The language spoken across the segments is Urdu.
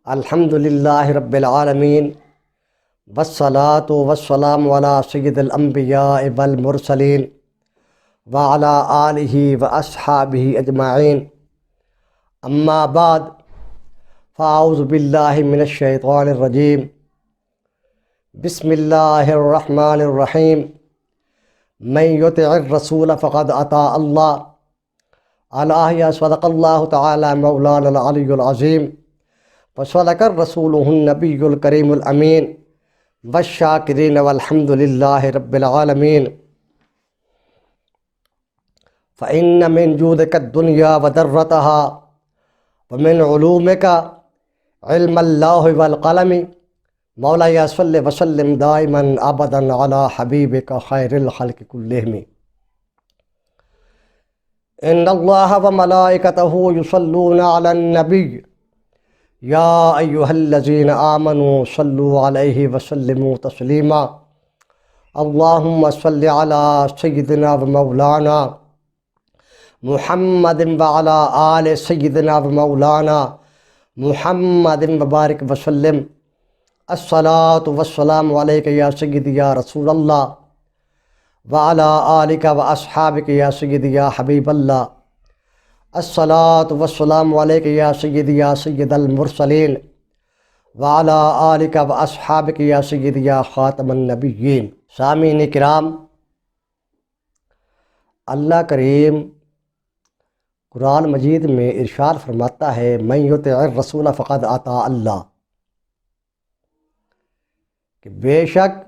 الحمد للہ رب العالمین والصلاة والسلام علی سید الانبیاء والمرسلین وعلی آلہ واصحابہ اجمعین اما بعد فاعوذ باللہ من الشیطان الرجیم بسم اللہ الرحمن الرحیم من یطع الرسول فقد اطاع اللہ علیہ صدق اللہ تعالی مولانا العلی العظیم وصدق رسولہ النبی الکریم الامین والشاکرین والحمد للہ رب العالمین فإن من جودك الدنيا وذرتها ومن علومك علم اللوح والقلم مولاي صل وسلم دائما ابدا على حبيبك خير الخلق كلهم ان الله وملائكته يصلون على النبي یا ایہا الذین آمنوا صلوا علیہ وسلموا تسلیما اللہم صل علی سیدنا و مولانا محمد وعلی آل سیدنا و مولانا محمد وبارک وسلم الصلاة والسلام علیک یا سیدی یا رسول اللہ وعلی آلک و اصحابک یا سیدی یا حبیب اللہ الصلاة والسلام علیک یا سیدی یا سید المرسلین وعلی آلک و اصحابک یا سیدی یا خاتم النبیین۔ سامعین کرام، اللہ کریم قرآن مجید میں ارشاد فرماتا ہے من یطع الرسول فقد اطاع اللہ، کہ بے شک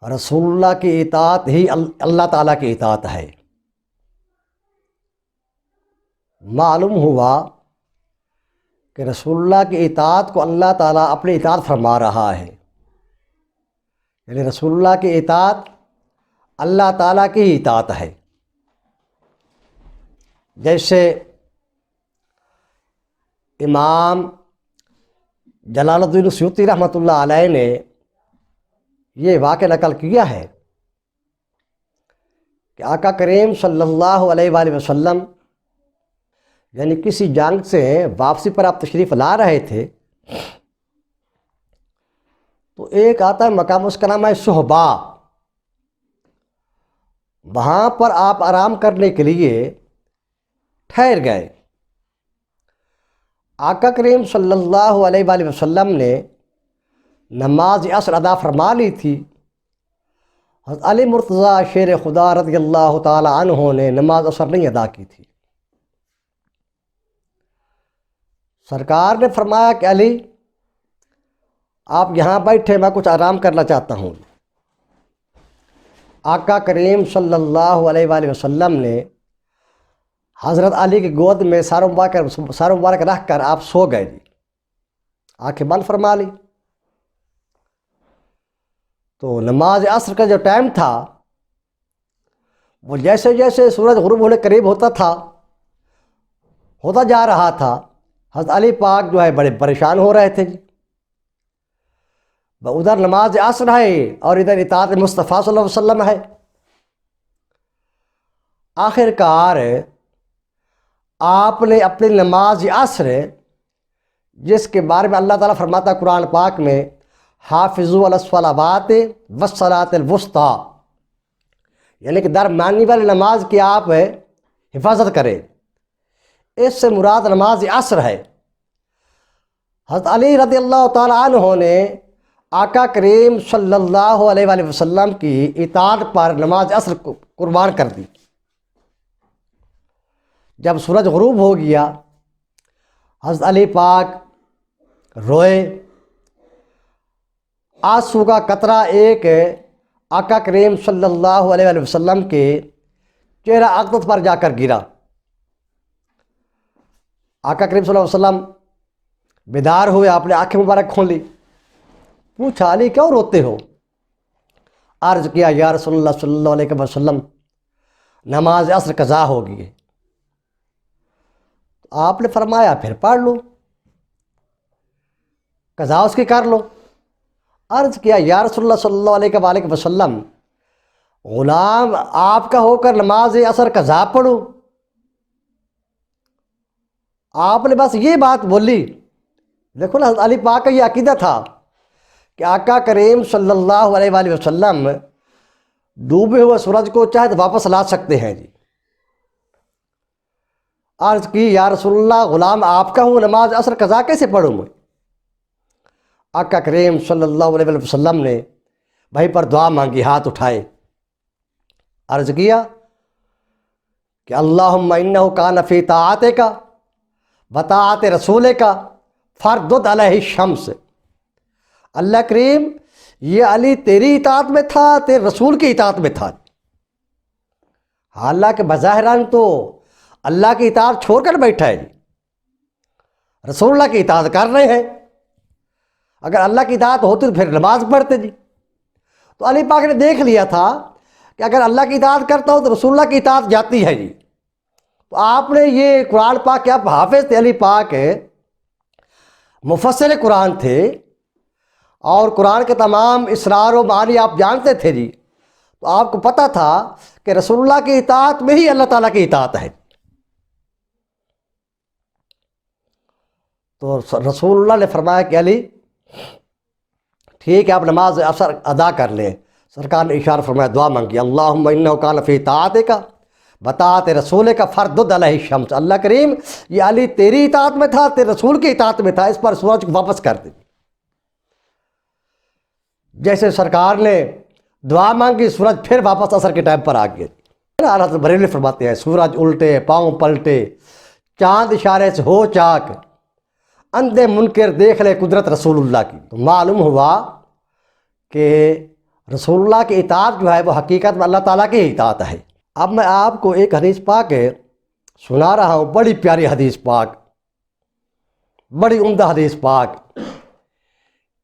رسول اللہ کی اطاعت ہی اللہ تعالیٰ کی اطاعت ہے۔ معلوم ہوا کہ رسول اللہ کی اطاعت کو اللہ تعالیٰ اپنی اطاعت فرما رہا ہے، یعنی رسول اللہ کی اطاعت اللہ تعالیٰ کی ہی اطاعت ہے۔ جیسے امام جلال الدین سیوطی رحمۃ اللہ علیہ نے یہ واقعہ نقل کیا ہے کہ آقا کریم صلی اللہ علیہ وآلہ وسلم یعنی کسی جنگ سے واپسی پر آپ تشریف لا رہے تھے، تو ایک آتا ہے مقام، اس کا نام ہے صحبہ، وہاں پر آپ آرام کرنے کے لیے ٹھہر گئے۔ آقا کریم صلی اللہ علیہ وآلہ وسلم نے نماز عصر ادا فرما لی تھی۔ حضرت علی مرتضیٰ شیر خدا رضی اللہ تعالی عنہ نے نماز عصر نہیں ادا کی تھی۔ سرکار نے فرمایا کہ علی آپ یہاں بیٹھے، میں کچھ آرام کرنا چاہتا ہوں۔ آقا کریم صلی اللہ علیہ وآلہ وسلم نے حضرت علی کی گود میں سر مبارک رکھ کر آپ سو گئے جی، آنکھیں بند فرما لی۔ تو نماز عصر کا جو ٹائم تھا وہ جیسے جیسے سورج غروب ہونے قریب ہوتا جا رہا تھا، حضرت علی پاک جو ہے بڑے پریشان ہو رہے تھے جی، ادھر نماز عصر ہے اور ادھر اطاعت مصطفیٰ صلی اللہ علیہ وسلم ہے۔ آخر کار آپ نے اپنی نماز عصر، جس کے بارے میں اللہ تعالیٰ فرماتا ہے قرآن پاک میں حافظوا علی الصلوات والصلاۃ الوسطیٰ، یعنی کہ درمیانی والی نماز کی آپ حفاظت کریں، اس سے مراد نماز عصر ہے۔ حضرت علی رضی اللہ تعالیٰ عنہ نے آقا کریم صلی اللہ علیہ وآلہ وسلم کی اطاعت پر نماز عصر کو قربان کر دی۔ جب سورج غروب ہو گیا، حضرت علی پاک روئے، آنسو کا قطرہ ایک آقا کریم صلی اللہ علیہ وآلہ وسلم کے چہرہ اقدس پر جا کر گرا۔ آقا کریم صلی اللہ علیہ وسلم بیدار ہوئے، آپ نے آنکھیں مبارک کھولی، پوچھا علی کیوں روتے ہو؟ عرض کیا یا رسول اللہ صلی اللہ علیہ وسلم نماز عصر قضا ہوگی ہے۔ آپ نے فرمایا پھر پڑھ لو، قضا اس کی کر لو۔ عرض کیا یا رسول اللہ صلی اللہ علیہ وسلم غلام آپ کا ہو کر نماز عصر قضا پڑھو؟ آپ نے بس یہ بات بولی دیکھو نا، حضرت علی پاک کا یہ عقیدہ تھا کہ آقا کریم صلی اللہ علیہ وآلہ وسلم ڈوبے ہوئے سورج کو چاہے تو واپس لا سکتے ہیں جی۔ عرض کی یا رسول اللہ، غلام آپ کا ہوں، نماز عصر قضا کیسے پڑھوں میں؟ آقا کریم صلی اللہ علیہ وسلم نے وہیں پر دعا مانگی، ہاتھ اٹھائے، عرض کیا کہ اللہم انہ کان فی طاعتک و طاعت رسولک فردد علیہ الشمس۔ اللہ کریم، یہ علی تیری اطاعت میں تھا، تیرے رسول کی اطاعت میں تھا، حالانکہ بظاہراً تو اللہ کی اطاعت چھوڑ کر بیٹھا ہے جی، رسول اللہ کی اطاعت کر رہے ہیں۔ اگر اللہ کی اطاعت ہوتی تو پھر نماز پڑھتے جی۔ تو علی پاک نے دیکھ لیا تھا کہ اگر اللہ کی اطاعت کرتا ہو تو رسول اللہ کی اطاعت جاتی ہے جی۔ تو آپ نے یہ قرآن پاک کے، آپ حافظ تھے علی پاک، مفسر قرآن تھے، اور قرآن کے تمام اسرار و معانی آپ جانتے تھے جی، تو آپ کو پتہ تھا کہ رسول اللہ کی اطاعت میں ہی اللہ تعالیٰ کی اطاعت ہے۔ تو رسول اللہ نے فرمایا کہ علی ٹھیک ہے، آپ نماز عصر ادا کر لیں۔ سرکار نے اشارہ فرمایا، دعا مانگی، اللہم انہ کان فی طاعتک و طاعت رسولک فردد علیہ الشمس۔ اللہ کریم، یہ علی تیری اطاعت میں تھا، تیرے رسول کی اطاعت میں تھا، اس پر سورج کو واپس کر دے۔ جیسے سرکار نے دعا مانگی، سورج پھر واپس عصر کے ٹائم پر آ گیا۔ حضرت بریلوی فرماتے ہیں، سورج الٹے پاؤں پلٹے، چاند اشارے سے ہو چاک، اندھے منکر دیکھ لے قدرت رسول اللہ کی۔ تو معلوم ہوا کہ رسول اللہ کی اطاعت جو ہے وہ حقیقت میں اللہ تعالیٰ کی اطاعت ہے۔ اب میں آپ کو ایک حدیث پاک سنا رہا ہوں، بڑی پیاری حدیث پاک، بڑی عمدہ حدیث پاک۔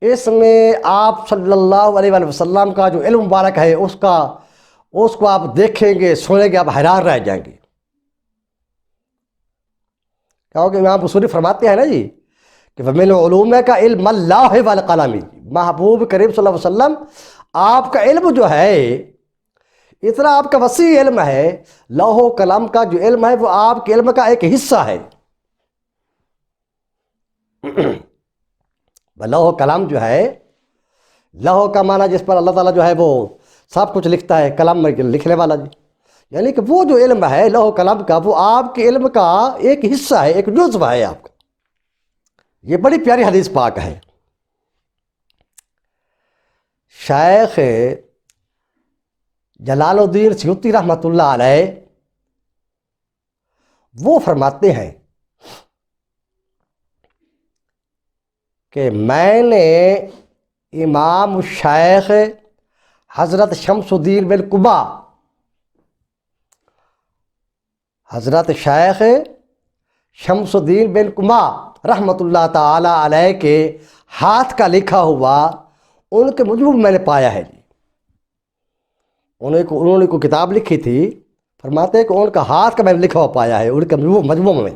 اس میں آپ صلی اللہ علیہ وآلہ وسلم کا جو علم مبارک ہے اس کو آپ دیکھیں گے، سنیں گے، آپ حیران رہ جائیں گے۔ کیونکہ امام بصری فرماتے ہیں نا جی کہ وَمِنْ عُلُومِكَ علم اللہ والقلم۔ محبوب کریم صلی اللہ علیہ وسلم، آپ کا علم جو ہے اتنا آپ کا وسیع علم ہے، لوح و قلم کا جو علم ہے وہ آپ کے علم کا ایک حصہ ہے۔ لوح و قلم جو ہے، لوح کا معنی جس پر اللہ تعالیٰ جو ہے وہ سب کچھ لکھتا ہے، قلم میں لکھنے والا جی، یعنی کہ وہ جو علم ہے لوح و قلم کا، وہ آپ کے علم کا ایک حصہ ہے، ایک جزو ہے آپ کا۔ یہ بڑی پیاری حدیث پاک ہے۔ شیخ جلال الدین سیوطی رحمۃ اللہ علیہ وہ فرماتے ہیں کہ میں نے امام الشیخ حضرت شمس الدین بن قبا، حضرت شیخ شمس الدین بن قبا رحمۃ اللہ تعالی علیہ کے ہاتھ کا لکھا ہوا ان کے مجموع میں نے پایا ہے جی۔ انہوں نے کوئی کتاب لکھی تھی، فرماتے ہیں کہ ان کا ہاتھ کا میں نے لکھا ہوا پایا ہے ان کے مجموع میں،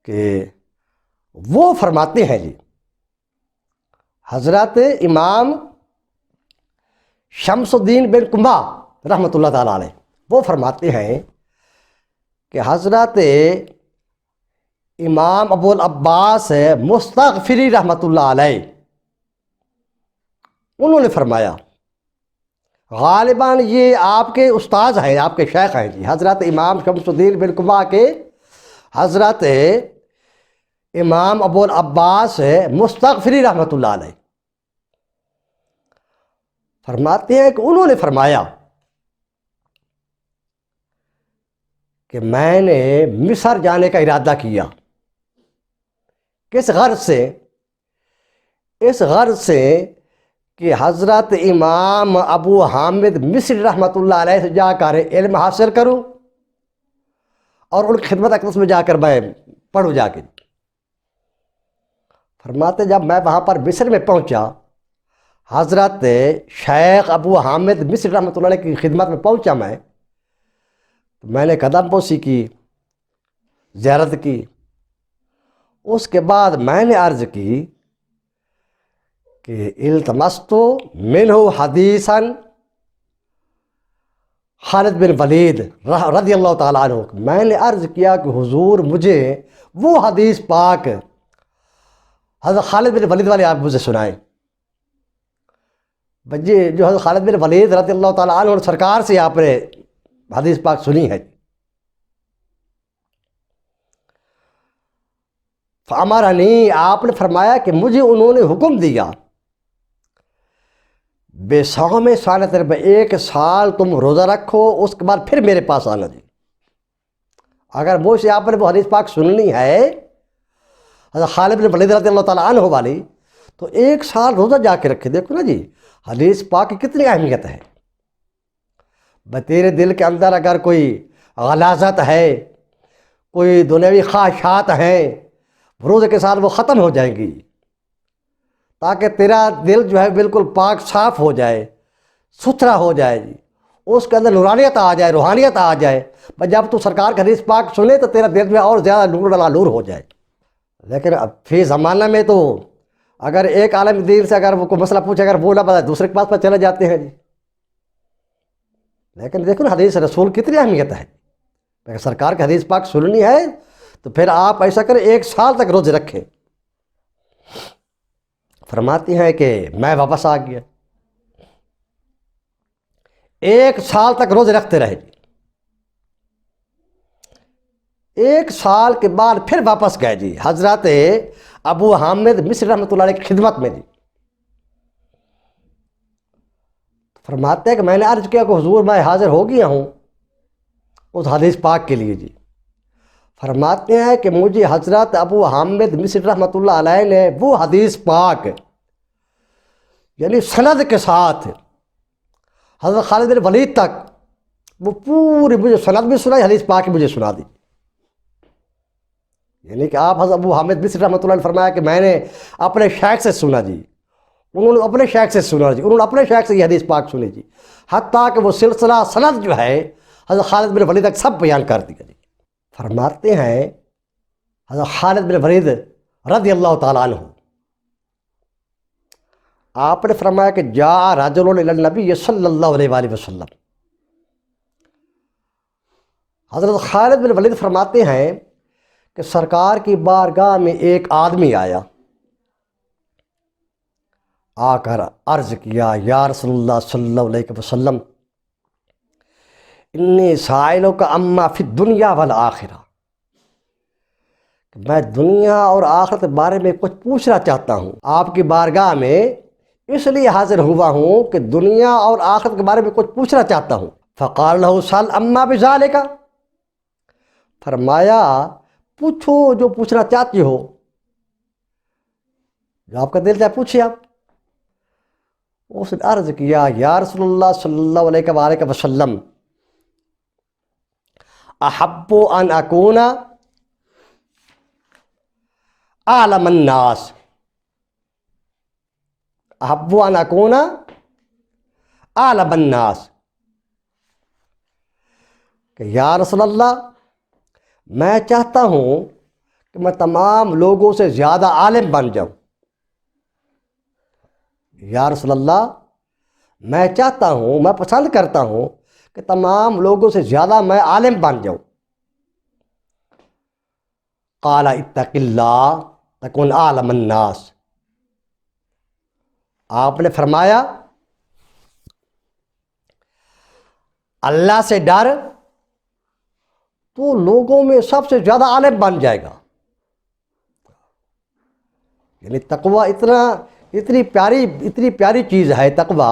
کہ وہ فرماتے ہیں جی، حضرت امام شمس الدین بن قبا رحمۃ اللہ تعالیٰ علیہ وہ فرماتے ہیں کہ حضرت امام ابو العباس مستغفری رحمۃ اللہ علیہ انہوں نے فرمایا، غالباً یہ آپ کے استاذ ہیں، آپ کے شیخ ہیں جی، حضرت امام شمس الدین بن قبا کے حضرت امام ابو العباس مستغفری رحمۃ اللہ علیہ فرماتے ہیں کہ انہوں نے فرمایا کہ میں نے مصر جانے کا ارادہ کیا، کس غرض سے؟ اس غرض سے کہ حضرت امام ابو حامد مصری رحمۃ اللہ علیہ سے جا کر علم حاصل کروں اور ان کی خدمت اقدس میں جا کر میں پڑھوں جا کے۔ فرماتے جب میں وہاں پر مصر میں پہنچا، حضرت شیخ ابو حامد مصری رحمۃ اللہ علیہ کی خدمت میں پہنچا میں نے قدم بوسی کی، زیارت کی۔ اس کے بعد میں نے عرض کی کہ التمست منہ حدیثاً خالد بن ولید رضی اللہ تعالیٰ عنہ، میں نے عرض کیا کہ حضور مجھے وہ حدیث پاک حضرت خالد بن ولید والے آپ مجھے سنائیں۔ بجے جو حضرت خالد بن ولید رضی اللہ تعالیٰ عنہ سرکار سے آپ نے حدیث پاک سنی ہے۔ فامرنی، آپ نے فرمایا کہ مجھے انہوں نے حکم دیا بے صوم سالۃ، ایک سال تم روزہ رکھو، اس کے بعد پھر میرے پاس آنا جی۔ اگر مجھ سے آپ نے وہ حدیث پاک سننی ہے حضرت خالد بن ولید رضی اللہ تعالیٰ عنہ والی، تو ایک سال روزہ جا کے رکھے۔ دیکھو نا جی حدیث پاک کی کتنی اہمیت ہے۔ تیرے دل کے اندر اگر کوئی غلاظت ہے، کوئی دنیاوی خواہشات ہیں، روزے کے ساتھ وہ ختم ہو جائیں گی، تاکہ تیرا دل جو ہے بالکل پاک صاف ہو جائے، ستھرا ہو جائے جی، اس کے اندر نورانیت آ جائے، روحانیت آ جائے۔ بس جب تو سرکار کا حدیث پاک سنے تو تیرا دل میں اور زیادہ نور ڈلا نور ہو جائے۔ لیکن اب فی زمانہ میں تو اگر ایک عالم دین سے اگر وہ کوئی مسئلہ پوچھے، اگر وہ نہ بتائے دوسرے کے پاس پر چلے جاتے ہیں جی۔ لیکن دیکھو نا حدیث رسول کتنی اہمیت ہے۔ اگر سرکار کا حدیث پاک سننی ہے تو پھر آپ ایسا کریں ایک سال تک روزے رکھیں۔ فرماتی ہیں کہ میں واپس آ گیا، ایک سال تک روزے رکھتے رہے جی۔ ایک سال کے بعد پھر واپس گئے جی حضرت ابو حامد مصری رحمۃ اللہ علیہ کی خدمت میں جی۔ فرماتے ہیں کہ میں نے عرض کیا کہ حضور میں حاضر ہو گیا ہوں اس حدیث پاک کے لیے جی۔ فرماتے ہیں کہ مجھے حضرت ابو حامد مصری رحمۃ اللہ علیہ نے وہ حدیث پاک یعنی سند کے ساتھ حضرت خالد بن ولید تک وہ پوری مجھے سند بھی سنائی، حدیث پاک مجھے سنا دی۔ یعنی کہ آپ حضرت ابو حامد مصری رحمۃ اللہ نے فرمایا کہ میں نے اپنے شیخ سے سنا جی، انہوں نے اپنے شیخ سے سنا جی، انہوں نے اپنے شیخ سے یہ حدیث پاک سنی جی، حتیٰ کہ وہ سلسلہ سند جو ہے حضرت خالد بن ولید تک سب بیان کر دیا جی۔ فرماتے ہیں حضرت خالد بن ولید رضی اللہ تعالیٰ عنہ، آپ نے فرمایا کہ جاء رجل الی النبی صلی اللہ علیہ وآلہ وسلم۔ حضرت خالد بن ولید فرماتے ہیں کہ سرکار کی بارگاہ میں ایک آدمی آیا، آ کر عرض کیا یا رسول اللہ صلی اللہ علیہ وسلم انی سائلک عما فی الدنیا والآخرہ، میں دنیا اور آخرت کے بارے میں کچھ پوچھنا چاہتا ہوں، آپ کی بارگاہ میں اس لیے حاضر ہوا ہوں کہ دنیا اور آخرت کے بارے میں کچھ پوچھنا چاہتا ہوں۔ فقال له سل عما بذالک، فرمایا پوچھو جو پوچھنا چاہتی ہو، جو آپ کا دل چاہے پوچھیے آپ۔ اس نے عرض کیا یا رسول اللہ صلی اللہ علیہ وآلہ وسلم احب ان اکون اعلم الناس، احب ان اکون اعلم الناس، کہ یا رسول اللہ میں چاہتا ہوں کہ میں تمام لوگوں سے زیادہ عالم بن جاؤں۔ یا رسول اللہ میں چاہتا ہوں، میں پسند کرتا ہوں کہ تمام لوگوں سے زیادہ میں عالم بن جاؤں۔ قال اتق اللہ تکن اعلم الناس، آپ نے فرمایا اللہ سے ڈر تو لوگوں میں سب سے زیادہ عالم بن جائے گا۔ یعنی تقوی اتنی پیاری چیز ہے تقوی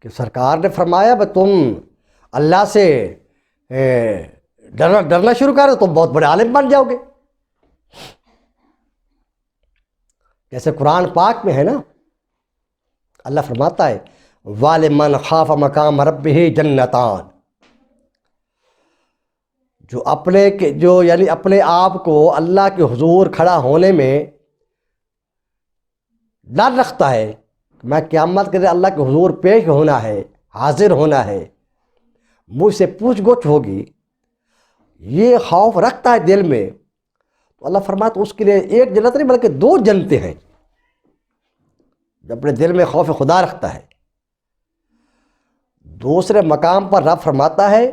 کہ سرکار نے فرمایا کہ تم اللہ سے ڈرنا شروع کرو تو بہت بڑے عالم بن جاؤ گے۔ جیسے قرآن پاک میں ہے نا، اللہ فرماتا ہے وَلِمَنْ خَافَ مَقَامَ رَبِّهِ جَنَّتَانِ، جو یعنی اپنے آپ کو اللہ کے حضور کھڑا ہونے میں ڈر رکھتا ہے، میں قیامت کے دن اللہ کے حضور پیش ہونا ہے، حاضر ہونا ہے، مجھ سے پوچھ گچھ ہوگی، یہ خوف رکھتا ہے دل میں، تو اللہ فرماتا ہے اس کے لیے ایک جنت نہیں بلکہ 2 جنتیں ہیں۔ جب اپنے دل میں خوف خدا رکھتا ہے، دوسرے مقام پر رب فرماتا ہے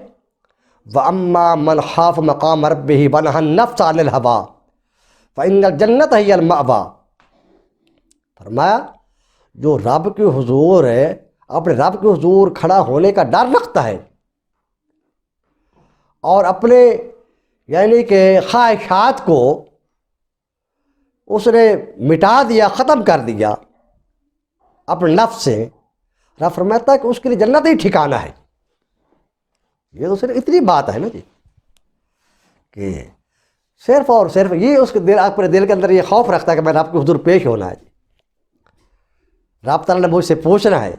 وَأَمَّا مَنْ خَافَ مَقَامَ رَبِّهِ وَنَهَى النَّفْسَ عَنِ الْهَوَىٰ فَإِنَّ الْجَنَّةَ هِيَ الْمَأْوَىٰ۔ فرمایا جو رب کے حضور ہے، اپنے رب کے حضور کھڑا ہونے کا ڈر رکھتا ہے اور اپنے یعنی کہ خواہشات کو اس نے مٹا دیا، ختم کر دیا اپنے نفس سے، رب فرماتا ہے کہ اس کے لیے جنت ہی ٹھکانہ ہے۔ یہ تو صرف اتنی بات ہے نا جی کہ صرف اور صرف یہ اس کے دل، اپنے دل کے اندر یہ خوف رکھتا ہے کہ میں رب کے حضور پیش ہونا ہے جی، رب تعالیٰ نے مجھ سے پوچھنا ہے،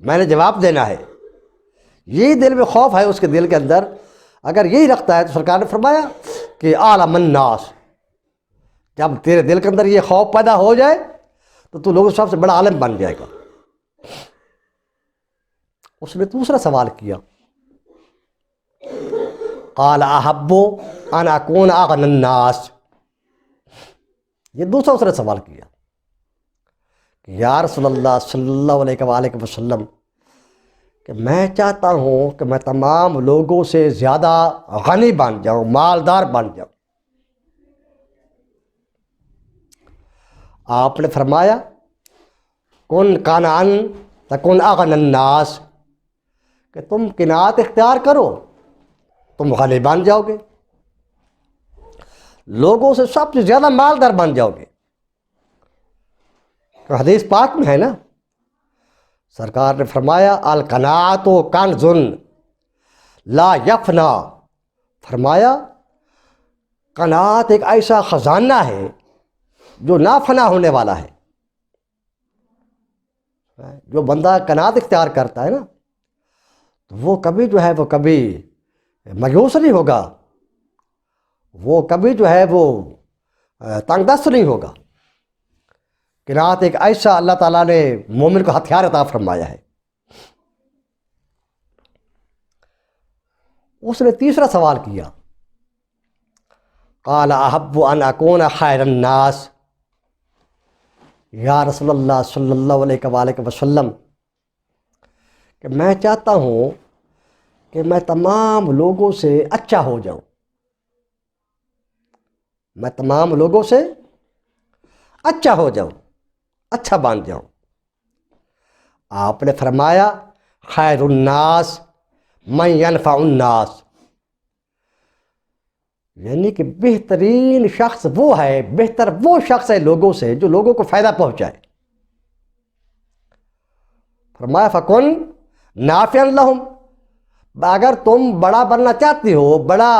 میں نے جواب دینا ہے، یہی دل میں خوف ہے اس کے دل کے اندر۔ اگر یہی رکھتا ہے تو سرکار نے فرمایا کہ عالم الناس، جب تیرے دل کے اندر یہ خوف پیدا ہو جائے تو تو لوگوں سب سے بڑا عالم بن جائے گا۔ اس نے دوسرا سوال کیا قال احب ان اکون اغنى الناس، یہ دوسرا اس نے سوال کیا کہ یا رسول اللہ صلی اللہ علیہ وآلہ وسلم کہ میں چاہتا ہوں کہ میں تمام لوگوں سے زیادہ غنی بن جاؤں، مالدار بن جاؤں۔ آپ نے فرمایا کن قناعا تکن اغنى الناس، کہ تم قناعت اختیار کرو تم غنی بن جاؤ گے، لوگوں سے سب سے زیادہ مالدار بن جاؤ گے۔ حدیث پاک میں ہے نا، سرکار نے فرمایا القناعۃ کنز لا یفنا، فرمایا قناعت ایک ایسا خزانہ ہے جو نہ فنا ہونے والا ہے۔ جو بندہ قناعت اختیار کرتا ہے نا تو وہ کبھی جو ہے وہ کبھی مایوس نہیں ہوگا، وہ کبھی جو ہے وہ تنگ دست نہیں ہوگا۔ قناعت ایک ایسا اللہ تعالیٰ نے مومن کو ہتھیار عطا فرمایا ہے۔ اس نے تیسرا سوال کیا قال احب ان اکون خیر الناس، یا رسول اللہ صلی اللہ علیہ وآلہ وسلم کہ میں چاہتا ہوں کہ میں تمام لوگوں سے اچھا ہو جاؤں، میں تمام لوگوں سے اچھا ہو جاؤں، اچھا بن جاؤں۔ آپ نے فرمایا خیر الناس من ینفع الناس، یعنی کہ بہترین شخص وہ ہے، بہتر وہ شخص ہے لوگوں سے جو لوگوں کو فائدہ پہنچائے۔ فرمایا فکن نافعا لہم، اگر تم بڑا بننا چاہتے ہو، بڑا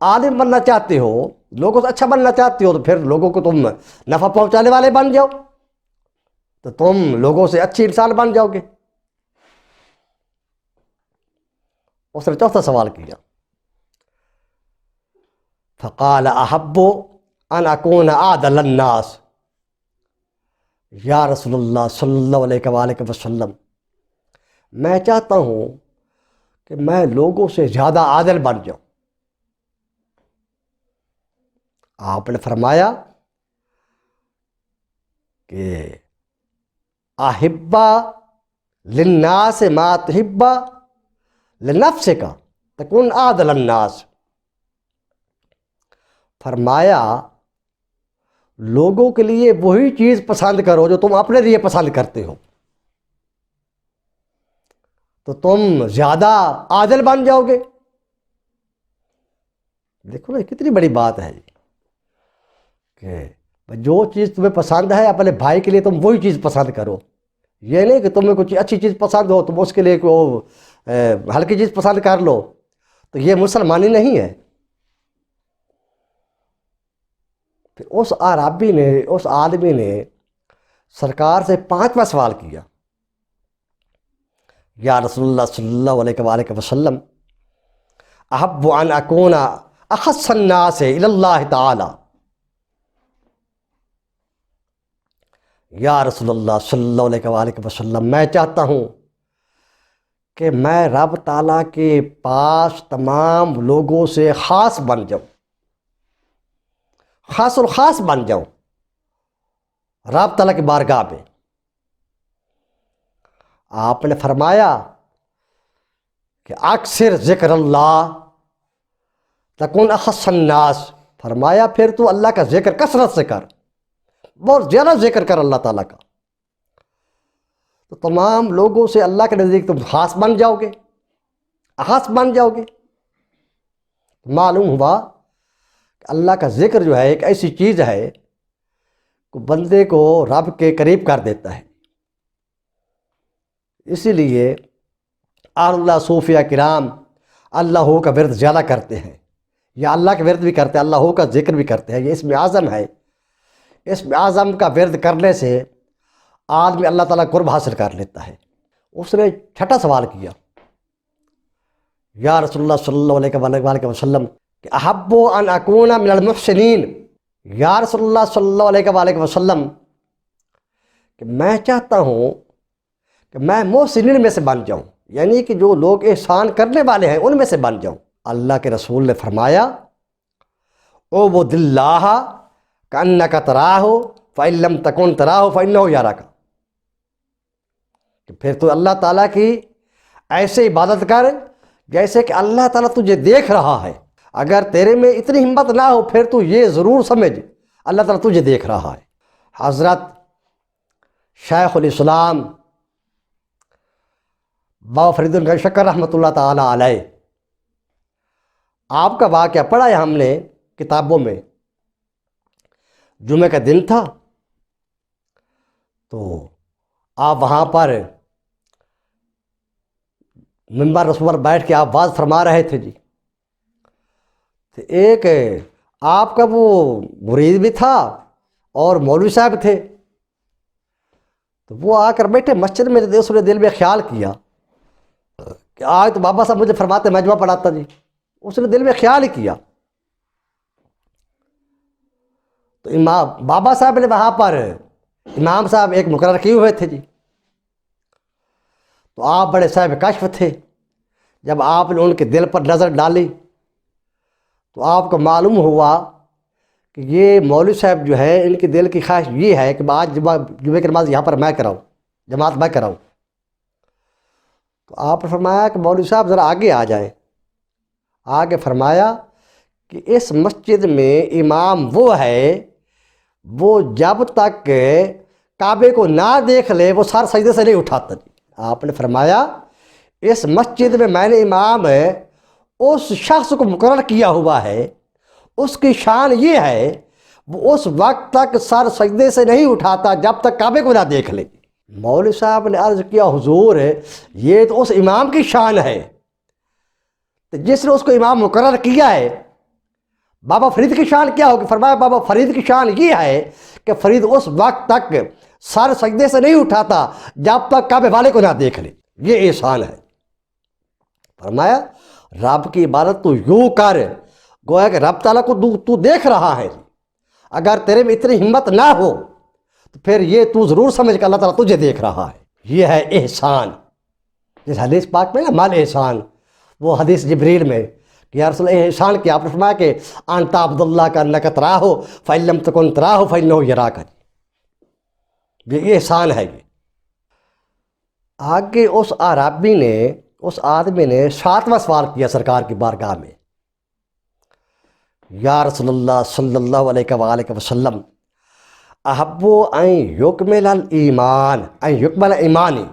عالم بننا چاہتے ہو، لوگوں سے اچھا بننا چاہتے ہو، تو پھر لوگوں کو تم نفع پہنچانے والے بن جاؤ، تو تم لوگوں سے اچھی انسان بن جاؤ گے۔ اس نے چوتھا سوال کیا فقال احب ان اکون اعدل الناس، یا رسول اللہ صلی اللہ علیہ وآلہ وسلم میں چاہتا ہوں کہ میں لوگوں سے زیادہ عادل بن جاؤں۔ آپ نے فرمایا کہ احبا للناس ما تحبا لنفسک تکن اعدل الناس، فرمایا لوگوں کے لیے وہی چیز پسند کرو جو تم اپنے لیے پسند کرتے ہو، تو تم زیادہ عادل بن جاؤ گے۔ دیکھو نا کتنی بڑی بات ہے کہ جو چیز تمہیں پسند ہے اپنے بھائی کے لیے تم وہی چیز پسند کرو، یہ نہیں کہ تمہیں کچھ اچھی چیز پسند ہو تم اس کے لیے ہلکی چیز پسند کر لو، تو یہ مسلمانی نہیں ہے۔ پھر اس عربی نے، اس آدمی نے سرکار سے پانچواں سوال کیا یا رسول اللہ صلی اللہ علیہ وآلہ وسلم احب ان اکون اخص الناس الی اللہ تعالی، یا رسول اللہ صلی اللہ علیہ وآلہ وسلم میں چاہتا ہوں کہ میں رب تعالیٰ کے پاس تمام لوگوں سے خاص بن جاؤں، خاص الخاص بن جاؤں رب تعالیٰ کی بارگاہ میں۔ آپ نے فرمایا کہ اکثر ذکر اللہ تکون اخص الناس، فرمایا پھر تو اللہ کا ذکر کثرت سے کر، بہت زیادہ ذکر کر اللہ تعالیٰ کا، تو تمام لوگوں سے اللہ کے نزدیک تم خاص بن جاؤ گے، خاص بن جاؤ گے۔ معلوم ہوا کہ اللہ کا ذکر جو ہے ایک ایسی چیز ہے کہ بندے کو رب کے قریب کر دیتا ہے۔ اسی لیے اللہ صوفیہ کرام اللہ کا ورد زیادہ کرتے ہیں، یا اللہ کا ورد بھی کرتے ہیں، اللہ کا ذکر بھی کرتے ہیں، یہ اسم اعظم ہے۔ اسم اعظم کا ورد کرنے سے آدمی اللہ تعالیٰ قرب حاصل کر لیتا ہے۔ اس نے چھٹا سوال کیا، یا رسول اللہ صلی اللہ علیہ وسلم کہ احب ان اکون من المحسنین، یا رسول اللہ صلی اللہ علیہ وسلم کہ میں چاہتا ہوں کہ میں محسنین میں سے بن جاؤں، یعنی کہ جو لوگ احسان کرنے والے ہیں ان میں سے بن جاؤں۔ اللہ کے رسول نے فرمایا اعبد اللہ کأنک تراہ فإن لم تکن تراہ فإنہ یراک، کہ پھر تو اللہ تعالیٰ کی ایسے عبادت کر جیسے کہ اللہ تعالیٰ تجھے دیکھ رہا ہے۔ اگر تیرے میں اتنی ہمت نہ ہو پھر تو یہ ضرور سمجھ اللہ تعالیٰ تجھے دیکھ رہا ہے۔ حضرت شیخ الاسلام بابا فرید گنج شکر رحمۃ اللہ تعالیٰ علیہ، آپ کا واقعہ پڑھا ہے ہم نے کتابوں میں۔ جمعہ کا دن تھا تو آپ وہاں پر ممبر رسول پر بیٹھ کے آپ واز فرما رہے تھے جی، تو ایک آپ کا وہ مرید بھی تھا اور مولوی صاحب تھے، تو وہ آ کر بیٹھے مسجد میں، اس نے دل میں خیال کیا کہ آج تو بابا صاحب مجھے فرماتے مجمع پڑھاتا جی، اس نے دل میں خیال ہی کیا۔ تو امام بابا صاحب نے وہاں پر امام صاحب ایک مقرر کیے ہوئے تھے جی، تو آپ بڑے صاحب کشف تھے، جب آپ نے ان کے دل پر نظر ڈالی تو آپ کو معلوم ہوا کہ یہ مولوی صاحب جو ہے ان کے دل کی خواہش یہ ہے کہ آج جمعہ کی نماز یہاں پر میں کراؤں، جماعت میں کراؤں۔ تو آپ نے فرمایا کہ مولوی صاحب ذرا آگے آ جائیں۔ آگے فرمایا کہ اس مسجد میں امام وہ ہے وہ جب تک کعبے کو نہ دیکھ لے وہ سر سجدے سے نہیں اٹھاتا جی۔ آپ نے فرمایا اس مسجد میں نے امام اس شخص کو مقرر کیا ہوا ہے، اس کی شان یہ ہے وہ اس وقت تک سر سجدے سے نہیں اٹھاتا جب تک کعبے کو نہ دیکھ لے۔ مولوی صاحب نے عرض کیا حضور یہ تو اس امام کی شان ہے، تو جس نے اس کو امام مقرر کیا ہے بابا فرید کی شان کیا ہوگی؟ فرمایا بابا فرید کی شان یہ ہے کہ فرید اس وقت تک سر سجدے سے نہیں اٹھاتا جب تک کعبے والے کو نہ دیکھ لے، یہ احسان ہے۔ فرمایا رب کی عبادت تو یوں کر گویا کہ رب تعالیٰ کو تو دیکھ رہا ہے، اگر تیرے میں اتنی ہمت نہ ہو تو پھر یہ تو ضرور سمجھ کہ اللہ تعالیٰ تجھے دیکھ رہا ہے۔ یہ ہے احسان، جس حدیث پاک میں نا مال احسان، وہ حدیث جبریل میں کہ یا رسول اللہ احسان کیا، آپ نے فرمایا کہ انت عبد اللہ کا انک تراہ فإن لم تکن تراہ فإنہ یراک، یہ احسان ہے۔ یہ آگے اس اعرابی نے، اس آدمی نے 7واں سوال کیا سرکار کی بارگاہ میں، یا رسول اللہ صلی اللہ علیہ وآلہ وسلم احب ان یکمل الایمان ان یکمل ایمانی،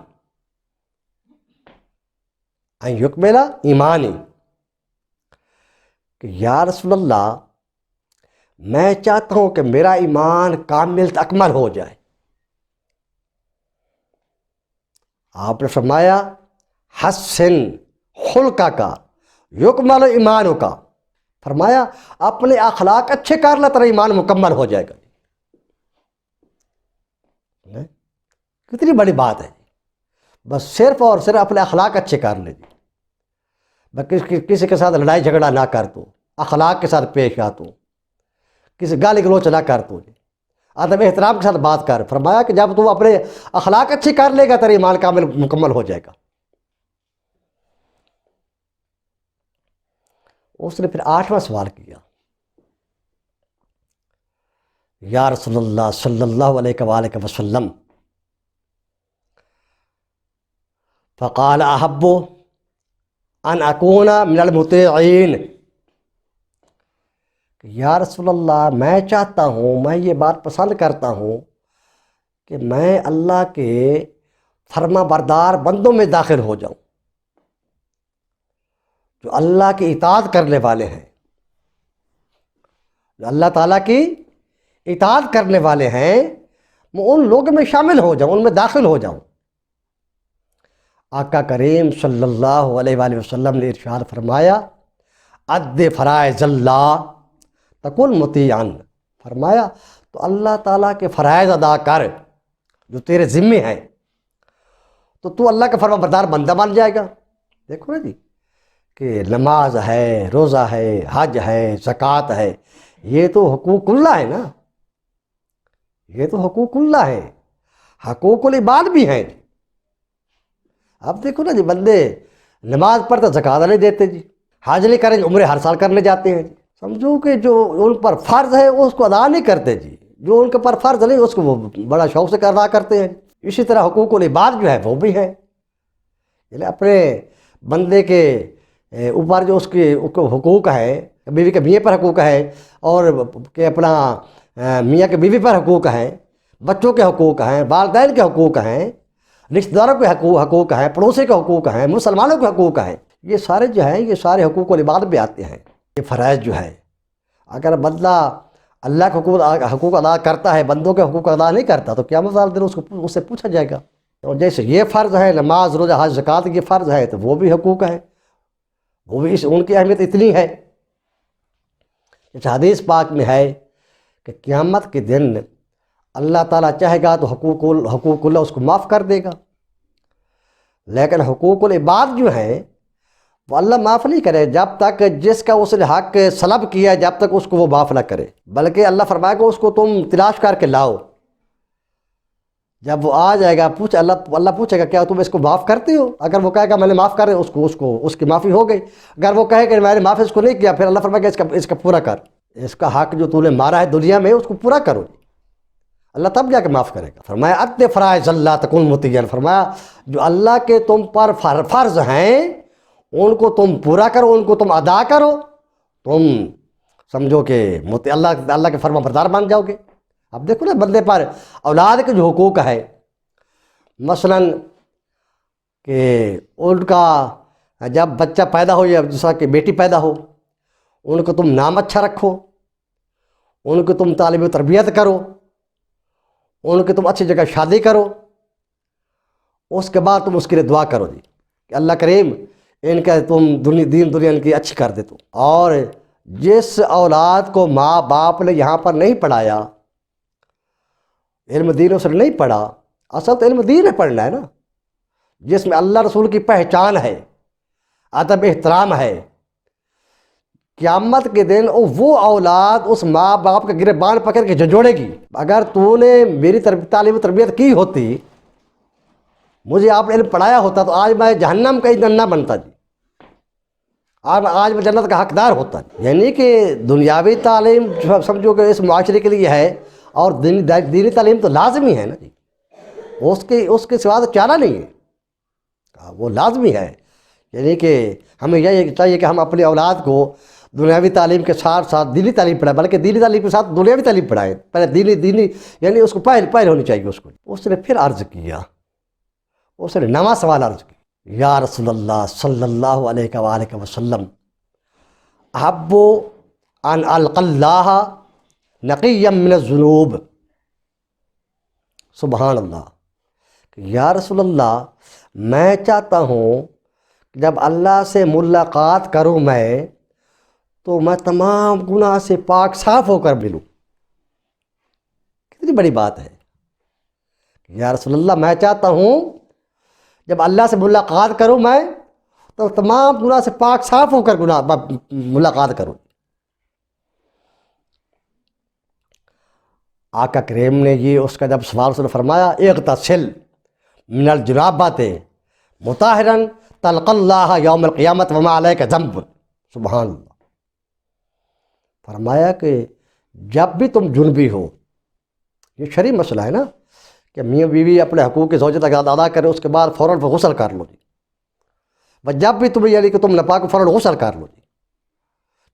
ان یکمل ایمانی، کہ یا رسول اللہ میں چاہتا ہوں کہ میرا ایمان کامل اکمل ہو جائے۔ آپ نے فرمایا حسن خلقہ کا یکمل ایمانوں کا، فرمایا اپنے اخلاق اچھے کر لے تیرا ایمان مکمل ہو جائے گا۔ کتنی بڑی بات ہے، بس صرف اور صرف اپنے اخلاق اچھے کر لے جی، بس کسی کے ساتھ لڑائی جھگڑا نہ کر، تو اخلاق کے ساتھ پیش آ، تو کسی گالی گلوچ نہ کر، تو ادب احترام کے ساتھ بات کر۔ فرمایا کہ جب تو اپنے اخلاق اچھے کر لے گا تیرا ایمان کامل مکمل ہو جائے گا۔ اس نے پھر 8واں سوال کیا، یا رسول اللہ صلی اللہ علیہ وآلہ وسلم فقال احب ان اکون من المطیعین، کہ یا رسول اللہ میں چاہتا ہوں، میں یہ بات پسند کرتا ہوں کہ میں اللہ کے فرما بردار بندوں میں داخل ہو جاؤں، جو اللہ کی اطاعت کرنے والے ہیں، جو اللہ تعالیٰ کی اطاعت کرنے والے ہیں، میں ان لوگوں میں شامل ہو جاؤں، ان میں داخل ہو جاؤں۔ آقا کریم صلی اللہ علیہ وآلہ وسلم نے ارشاد فرمایا اد فرائض اللہ تکن مطیعاً، فرمایا تو اللہ تعالیٰ کے فرائض ادا کر جو تیرے ذمے ہیں، تو اللہ کا فرما بردار بندہ بن جائے گا۔ دیکھو نا جی کہ نماز ہے، روزہ ہے، حج ہے، زکوٰۃ ہے، یہ تو حقوق اللہ ہے نا، یہ تو حقوق اللہ ہے، حقوق العباد بھی ہیں۔ اب دیکھو نا جی بندے نماز پڑھتے زکوٰۃ نہیں دیتے جی، حج نہیں کریں، عمرے ہر سال کرنے جاتے ہیں جی، سمجھو کہ جو ان پر فرض ہے اس کو ادا نہیں کرتے جی، جو ان کے پر فرض نہیں اس کو وہ بڑا شوق سے ادا کرتے ہیں۔ اسی طرح حقوق العباد جو ہے وہ بھی ہے، یعنی اپنے بندے کے اوپر جو اس کے حقوق ہے، بیوی کے میاں پر حقوق ہے، اور کہ اپنا میاں کے بیوی پر حقوق ہیں، بچوں کے حقوق ہیں، والدین کے حقوق ہیں، رشتہ داروں کے حقوق ہیں، پڑوسی کے حقوق ہیں، مسلمانوں کے حقوق ہیں، یہ سارے جو ہیں یہ سارے حقوق العباد بھی آتے ہیں۔ یہ فرائض جو ہے اگر بندہ اللہ کے حقوق ادا کرتا ہے، بندوں کے حقوق ادا نہیں کرتا تو قیامت والے دن اس سے پوچھا جائے گا۔ اور جیسے یہ فرض ہے نماز، روزہ، حج، زکوٰۃ یہ فرض ہے تو وہ بھی حقوق ہے، وہ بھی ان کی اہمیت اتنی ہے۔ اس حدیث پاک میں ہے کہ قیامت کے دن اللہ تعالیٰ چاہے گا تو حقوق اللہ اس کو معاف کر دے گا، لیکن حقوق العباد جو ہیں وہ اللہ معاف نہیں کرے جب تک جس کا اس نے حق سلب کیا ہے، جب تک اس کو وہ معاف نہ کرے، بلکہ اللہ فرمائے گا اس کو تم تلاش کر کے لاؤ، جب وہ آ جائے گا اللہ پوچھے گا کیا تم اس کو معاف کرتے ہو؟ اگر وہ کہے گا میں نے معاف کر اس کی معافی ہو گئی، اگر وہ کہے کہ میں نے معاف اس کو نہیں کیا، پھر اللہ فرمائے گا اس کا پورا کر، اس کا حق جو تو نے مارا ہے دنیا میں اس کو پورا کرو، اللہ تب جا کے معاف کرے گا۔ فرمایا اد فرائض اللہ تکن مطیعاً، فرمایا جو اللہ کے تم پر فرض ہیں ان کو تم پورا کرو، ان کو تم ادا کرو، تم سمجھو کہ اللہ کے فرما بردار بن جاؤ گے۔ اب دیکھو نا بندے پر اولاد کے جو حقوق ہے، مثلا کہ ان کا جب بچہ پیدا ہو یا جیسا کہ بیٹی پیدا ہو، ان کو تم نام اچھا رکھو، ان کو تم تعلیم و تربیت کرو، ان کی تم اچھی جگہ شادی کرو، اس کے بعد تم اس کے لیے دعا کرو جی کہ اللہ کریم ان کا تم دین دنیا ان کی اچھی کر دے تو۔ اور جس اولاد کو ماں باپ نے یہاں پر نہیں پڑھایا، علم دین اس نے نہیں پڑھا، اصل تو علم دین پڑھنا ہے نا، جس میں اللہ رسول کی پہچان ہے، ادب احترام ہے، قیامت کے دن وہ اولاد اس ماں باپ کے گریبان پکڑ کے جھنجھوڑے گی۔ اگر تو نے میری تعلیم و تربیت کی ہوتی، مجھے آپ نے علم پڑھایا ہوتا تو آج میں جہنم کا ایندھن نہ بنتا جی، آج میں جنت کا حقدار ہوتا۔ یعنی کہ دنیاوی تعلیم سمجھو کہ اس معاشرے کے لیے ہے، اور دینی تعلیم تو لازمی ہے نا جی، اس کے سوا تو چارہ نہیں ہے، وہ لازمی ہے۔ یعنی کہ ہمیں یہ چاہیے کہ ہم اپنی اولاد کو دنیاوی تعلیم کے ساتھ ساتھ دینی تعلیم پڑھائیں، بلکہ دینی تعلیم کے ساتھ دنیاوی تعلیم پڑھائیں، پہلے دینی یعنی اس کو پہل ہونی چاہیے اس کو۔ اس نے پھر عرض کیا، اس نے نواں سوال عرض کیا، یا رسول اللہ صلی اللہ علیہ وآلہ وسلم احب ان القی اللہ نقیا من الذنوب، سبحان اللہ، یا رسول اللہ میں چاہتا ہوں کہ جب اللہ سے ملاقات کروں میں تو میں تمام گناہ سے پاک صاف ہو کر ملوں۔ کتنی بڑی بات ہے، یا رسول اللہ میں چاہتا ہوں جب اللہ سے ملاقات کروں میں تو تمام گناہ سے پاک صاف ہو کر ملاقات کروں۔ آقا کریم نے یہ اس کا جب سوال سے فرمایا اغتسل من الجنابۃ مطہرا تلقى اللہ یوم القیامت وما علیک ذنب، سبحان اللہ، فرمایا کہ جب بھی تم جنبی ہو، یہ شرعی مسئلہ ہے نا کہ میاں بیوی اپنے حقوق کی زوجت ادا کرے، اس کے بعد فوراً غسل کر لو جی، بس جب بھی تمہیں یعنی کہ تم ناپاک ہو فوراً غسل کر لو جی،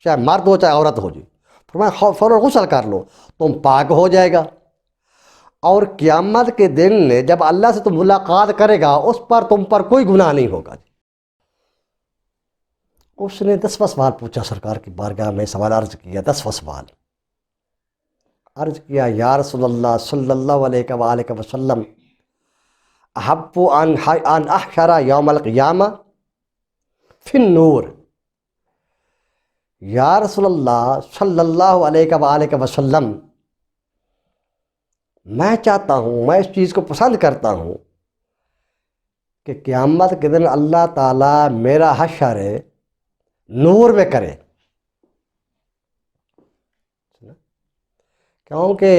چاہے مرد ہو چاہے عورت ہو جی، فرمایا فوراً غسل کر لو تم پاک ہو جائے گا، اور قیامت کے دن جب اللہ سے تم ملاقات کرے گا اس پر تم پر کوئی گناہ نہیں ہوگا جی۔ اس نے 10واں سوال پوچھا، سرکار کی بارگاہ میں سوال عرض کیا، 10واں سوال عرض کیا، یا رسول اللہ صلی اللہ علیہ وآلہ وسلم احب ان احشر یوم القیامہ فی النور، یا رسول اللہ صلی اللہ علیہ وآلہ وسلم میں چاہتا ہوں، میں اس چیز کو پسند کرتا ہوں کہ قیامت کے دن اللہ تعالیٰ میرا حشر نور میں کرے، کیونکہ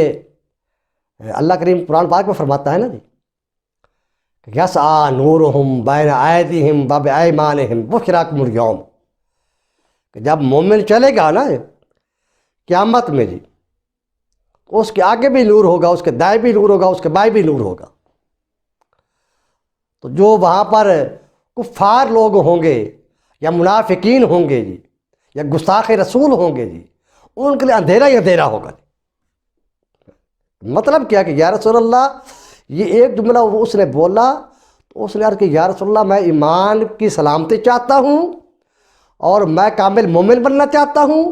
اللہ کریم قرآن پاک میں فرماتا ہے نا جی، یسعی نورہم بین ایدیہم و بایمانہم بشراکم الیوم، کہ جب مومن چلے گا نا قیامت میں جی، اس کے آگے بھی نور ہوگا، اس کے دائیں بھی نور ہوگا، اس کے بائیں بھی نور ہوگا، تو جو وہاں پر کفار لوگ ہوں گے یا منافقین ہوں گے جی یا گستاخ رسول ہوں گے جی، ان کے لیے اندھیرا ہی اندھیرا ہوگا جی۔ مطلب کیا کہ یا رسول اللہ، یہ ایک جملہ اس نے بولا تو اس نے عرض کہ یا رسول اللہ میں ایمان کی سلامتی چاہتا ہوں اور میں کامل مومن بننا چاہتا ہوں،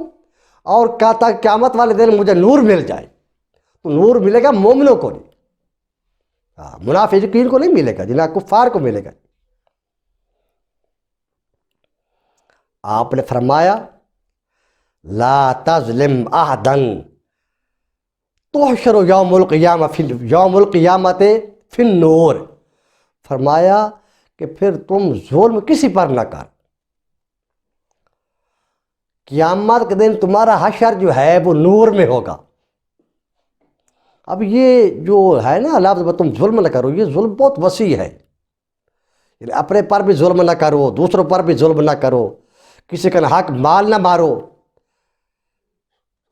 اور کہتا قیامت والے دن مجھے نور مل جائے، تو نور ملے گا مومنوں کو نہیں، منافقین کو نہیں ملے گا جنہیں کفار کو ملے گا۔ آپ نے فرمایا لا تظلم احدا تحشر یوم القیامت فی النور، فرمایا کہ پھر تم ظلم کسی پر نہ کر، قیامت کے دن تمہارا حشر جو ہے وہ نور میں ہوگا۔ اب یہ جو ہے نا لفظ تم ظلم نہ کرو، یہ ظلم بہت وسیع ہے، یعنی اپنے پر بھی ظلم نہ کرو، دوسروں پر بھی ظلم نہ کرو، کسی کا حق مال نہ مارو،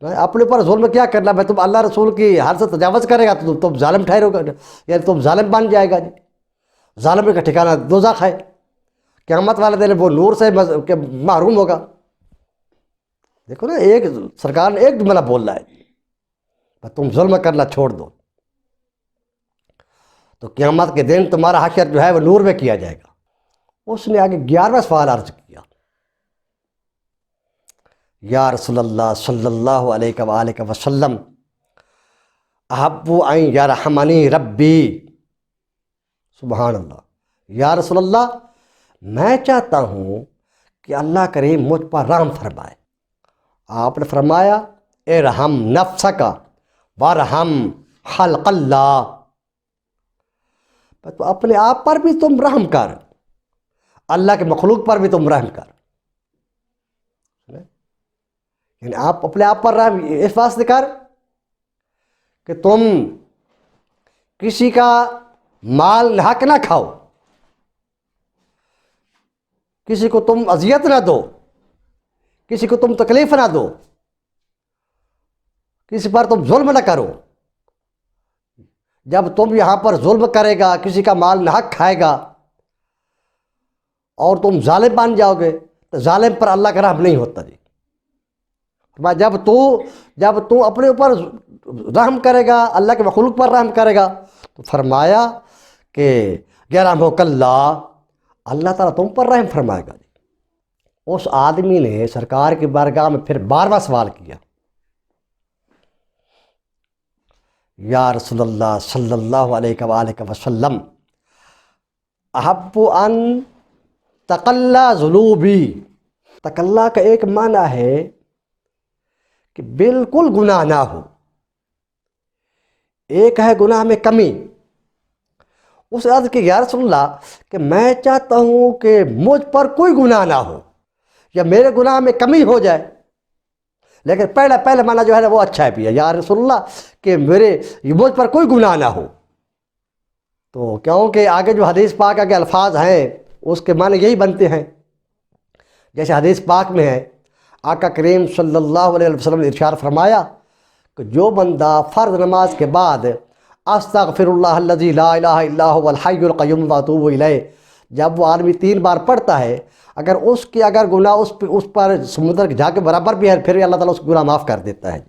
اپنے پر ظلم کیا کرنا ہے، تم اللہ رسول کی حد سے تجاوز کرے گا تو تم ظالم ٹھہرو گا، یعنی تم ظالم بن جائے گا جی، ظالم کا ٹھکانہ دوزخ ہے، قیامت والے دن وہ نور سے محروم ہوگا۔ دیکھو نا، ایک سرکار نے ایک جملہ بول رہا ہے، تم ظلم کرنا چھوڑ دو تو قیامت کے دن تمہارا حشر جو ہے وہ نور میں کیا جائے گا۔ اس نے آگے 11واں سوال عرض کیا، یا رسول اللہ صلی اللہ علیہ وآلہ وسلم احب ان یرحمنی ربی، سبحان اللہ، یا رسول اللہ میں چاہتا ہوں کہ اللہ کریم مجھ پر رحم فرمائے۔ آپ نے فرمایا ارحم نفسک وارحم خلق اللہ، تو اپنے آپ پر بھی تم رحم کر، اللہ کے مخلوق پر بھی تم رحم کر، یعنی آپ اپنے آپ پر رحم اس واسطے کر کہ تم کسی کا مال ناحق نہ کھاؤ، کسی کو تم اذیت نہ دو، کسی کو تم تکلیف نہ دو، کسی پر تم ظلم نہ کرو۔ جب تم یہاں پر ظلم کرے گا، کسی کا مال ناحق کھائے گا اور تم ظالم بن جاؤ گے تو ظالم پر اللہ کا رحم نہیں ہوتا جی۔ جب تو اپنے اوپر رحم کرے گا، اللہ کے مخلوق پر رحم کرے گا، تو فرمایا کہ یرحمک اللہ، اللہ تعالیٰ تم پر رحم فرمائے گا جی۔ اس آدمی نے سرکار کی بارگاہ میں پھر 12واں سوال کیا، یا رسول اللہ صلی اللہ علیہ وآلہ وسلم احب ان تقلی ذنوبی، تقلی کا ایک معنی ہے کہ بالکل گناہ نہ ہو، ایک ہے گناہ میں کمی۔ اس عرض کہ یا رسول اللہ کہ میں چاہتا ہوں کہ مجھ پر کوئی گناہ نہ ہو یا میرے گناہ میں کمی ہو جائے، لیکن پہلا معنی جو ہے نا وہ اچھا ہے بھی ہے، یا رسول اللہ کہ مجھ پر کوئی گناہ نہ ہو، تو کیونکہ آگے جو حدیث پاک کے الفاظ ہیں اس کے معنی یہی بنتے ہیں، جیسے حدیث پاک میں ہے آقا کریم صلی اللہ علیہ وسلم نے ارشاد فرمایا کہ جو بندہ فرض نماز کے بعد استغفر اللہ الذی لا الہ الا هو الحی القیوم واتوب الیہ جب وہ آدمی 3 بار پڑھتا ہے، اگر گناہ اس پر سمندر کے جھاگ کے برابر بھی ہے، پھر بھی اللہ تعالیٰ اس کو گناہ معاف کر دیتا ہے،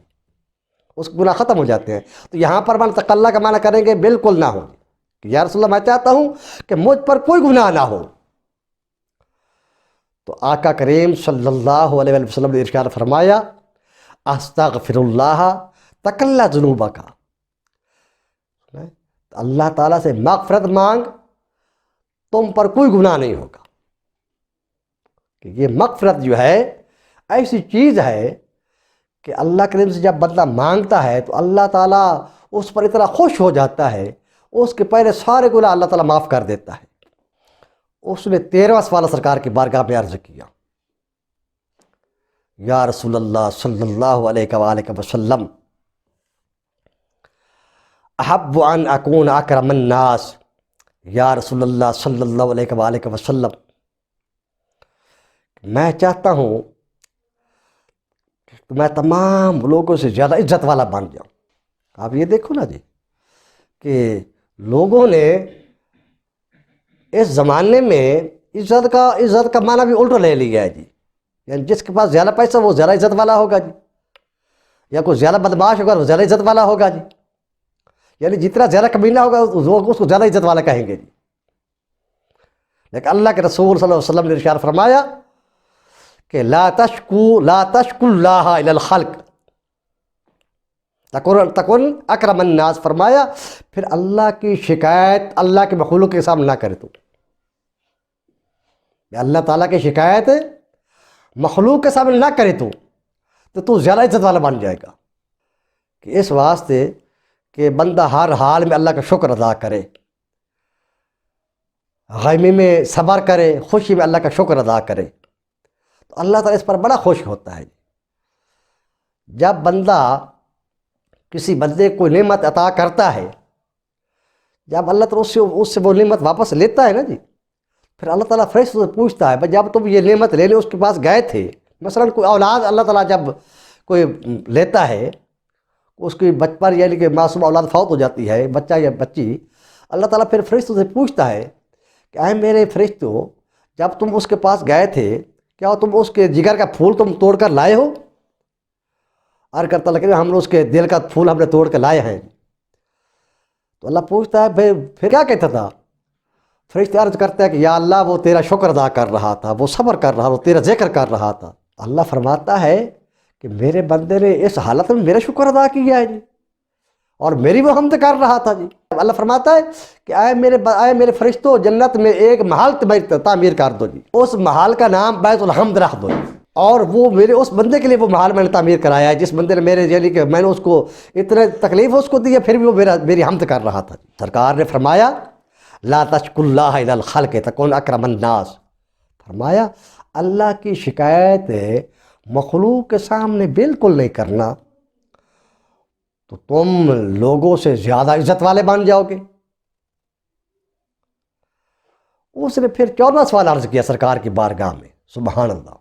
اس کے گناہ ختم ہو جاتے ہیں۔ تو یہاں پر من تقلی کا معنی کریں گے بالکل نہ ہو کہ یا رسول اللہ میں چاہتا ہوں کہ مجھ پر کوئی گناہ نہ ہو۔ تو آقا کریم صلی اللہ علیہ وسلم نے ارشاد فرمایا استغفر اللہ تقلی ذنوبک، اللہ تعالیٰ سے مغفرت مانگ، تم پر کوئی گناہ نہیں ہوگا۔ کہ یہ مغفرت جو ہے ایسی چیز ہے کہ اللہ کریم سے جب بندہ مانگتا ہے تو اللہ تعالیٰ اس پر اتنا خوش ہو جاتا ہے، اس کے پہلے سارے گناہ اللہ تعالیٰ معاف کر دیتا ہے۔ اس نے 13واں سوال سرکار کی بارگاہ میں عرض کیا، یا رسول اللہ صلی اللہ علیہ وآلہ وسلم احب ان اکون اکرم الناس، یا رسول اللہ صلی اللہ علیہ وآلہ وسلم میں چاہتا ہوں کہ میں تمام لوگوں سے زیادہ عزت والا بن جاؤں۔ آپ یہ دیکھو نا جی کہ لوگوں نے اس زمانے میں عزت کا معنی بھی الٹا لے لیا ہے جی، یعنی جس کے پاس زیادہ پیسہ وہ زیادہ عزت والا ہوگا جی، یا کوئی زیادہ بدمعاش ہوگا وہ زیادہ عزت والا ہوگا جی، یعنی جتنا زیادہ کمینہ ہوگا اس کو زیادہ عزت والا کہیں گے جی۔ لیکن اللہ کے رسول صلی اللہ علیہ وسلم نے ارشاد فرمایا کہ لا تشکو اللہ الی الخلق تکن اکرم الناس، فرمایا پھر اللہ کی شکایت اللہ کے مخلوق کے سامنے نہ کرے تو، اللہ تعالیٰ کی شکایت مخلوق کے سامنے نہ کرے تو زیادہ عزت والا بن جائے گا۔ کہ اس واسطے کہ بندہ ہر حال میں اللہ کا شکر ادا کرے، غمی میں صبر کرے، خوشی میں اللہ کا شکر ادا کرے، تو اللہ تعالیٰ اس پر بڑا خوش ہوتا ہے۔ جب بندہ کسی بندے کو نعمت عطا کرتا ہے، جب اللہ تعالیٰ اس سے وہ نعمت واپس لیتا ہے نا جی، پھر اللہ تعالیٰ فرشتوں سے پوچھتا ہے بھائی جب تم یہ نعمت لینے اس کے پاس گئے تھے، مثلا کوئی اولاد اللہ تعالیٰ جب کوئی لیتا ہے، اس کی بچپن یعنی کہ معصوم اولاد فوت ہو جاتی ہے، بچہ یا بچی، اللہ تعالیٰ پھر فرشتوں سے پوچھتا ہے کہ اے میرے فرشتوں جب تم اس کے پاس گئے تھے کیا تم اس کے جگر کا پھول تم توڑ کر لائے ہو؟ اور کرتا کہ ہم نے اس کے دل کا پھول ہم نے توڑ کے لائے ہیں۔ تو اللہ پوچھتا ہے پھر کیا کہتا تھا؟ فرشتے عرض کرتا ہے کہ یا اللہ وہ تیرا شکر ادا کر رہا تھا، وہ صبر کر رہا، وہ تیرا ذکر کر رہا تھا۔ اللہ فرماتا ہے کہ میرے بندے نے اس حالت میں میرا شکر ادا کیا ہے جی، اور میری وہ حمد کر رہا تھا جی۔ اللہ فرماتا ہے کہ اے میرے فرشتوں جنت میں ایک محل تعمیر کر دو جی، اس محل کا نام بیت الحمد رکھ دو، اور وہ میرے اس بندے کے لیے وہ محل میں نے تعمیر کرایا ہے جس بندے نے میرے یعنی کہ میں نے اس کو اتنے تکلیف اس کو دی ہے پھر بھی وہ میری حمد کر رہا تھا۔ سرکار نے فرمایا لا تشکو اللہ الی الخلق تکن اکرم الناس، فرمایا اللہ کی شکایت مخلوق کے سامنے بالکل نہیں کرنا تو تم لوگوں سے زیادہ عزت والے بن جاؤ گے۔ اس نے پھر 14واں سوال عرض کیا سرکار کی بارگاہ میں، سبحان اللہ،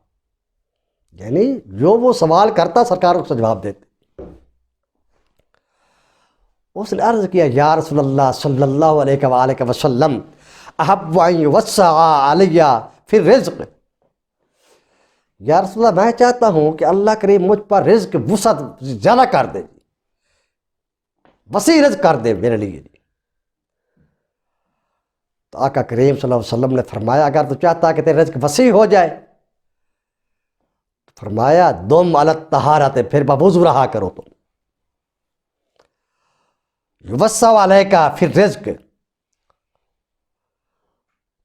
یعنی جو وہ سوال کرتا سرکار اس کا جواب دیتے۔ اس نے عرض کیا یا رسول اللہ صلی اللہ علیہ وآلہ وسلم احب ان یوسع علی فی الرزق، یا رسول اللہ میں چاہتا ہوں کہ اللہ کریم مجھ پر رزق وسعت زیادہ کر دے، وسیع رزق کر دے میرے لیے۔ تو آقا کریم صلی اللہ علیہ وسلم نے فرمایا اگر تو چاہتا کہ تیرے رزق وسیع ہو جائے، فرمایا دم علی الطہارۃ، پھر بوضو رہا کرو تم، یوسع علیک فی الرزق،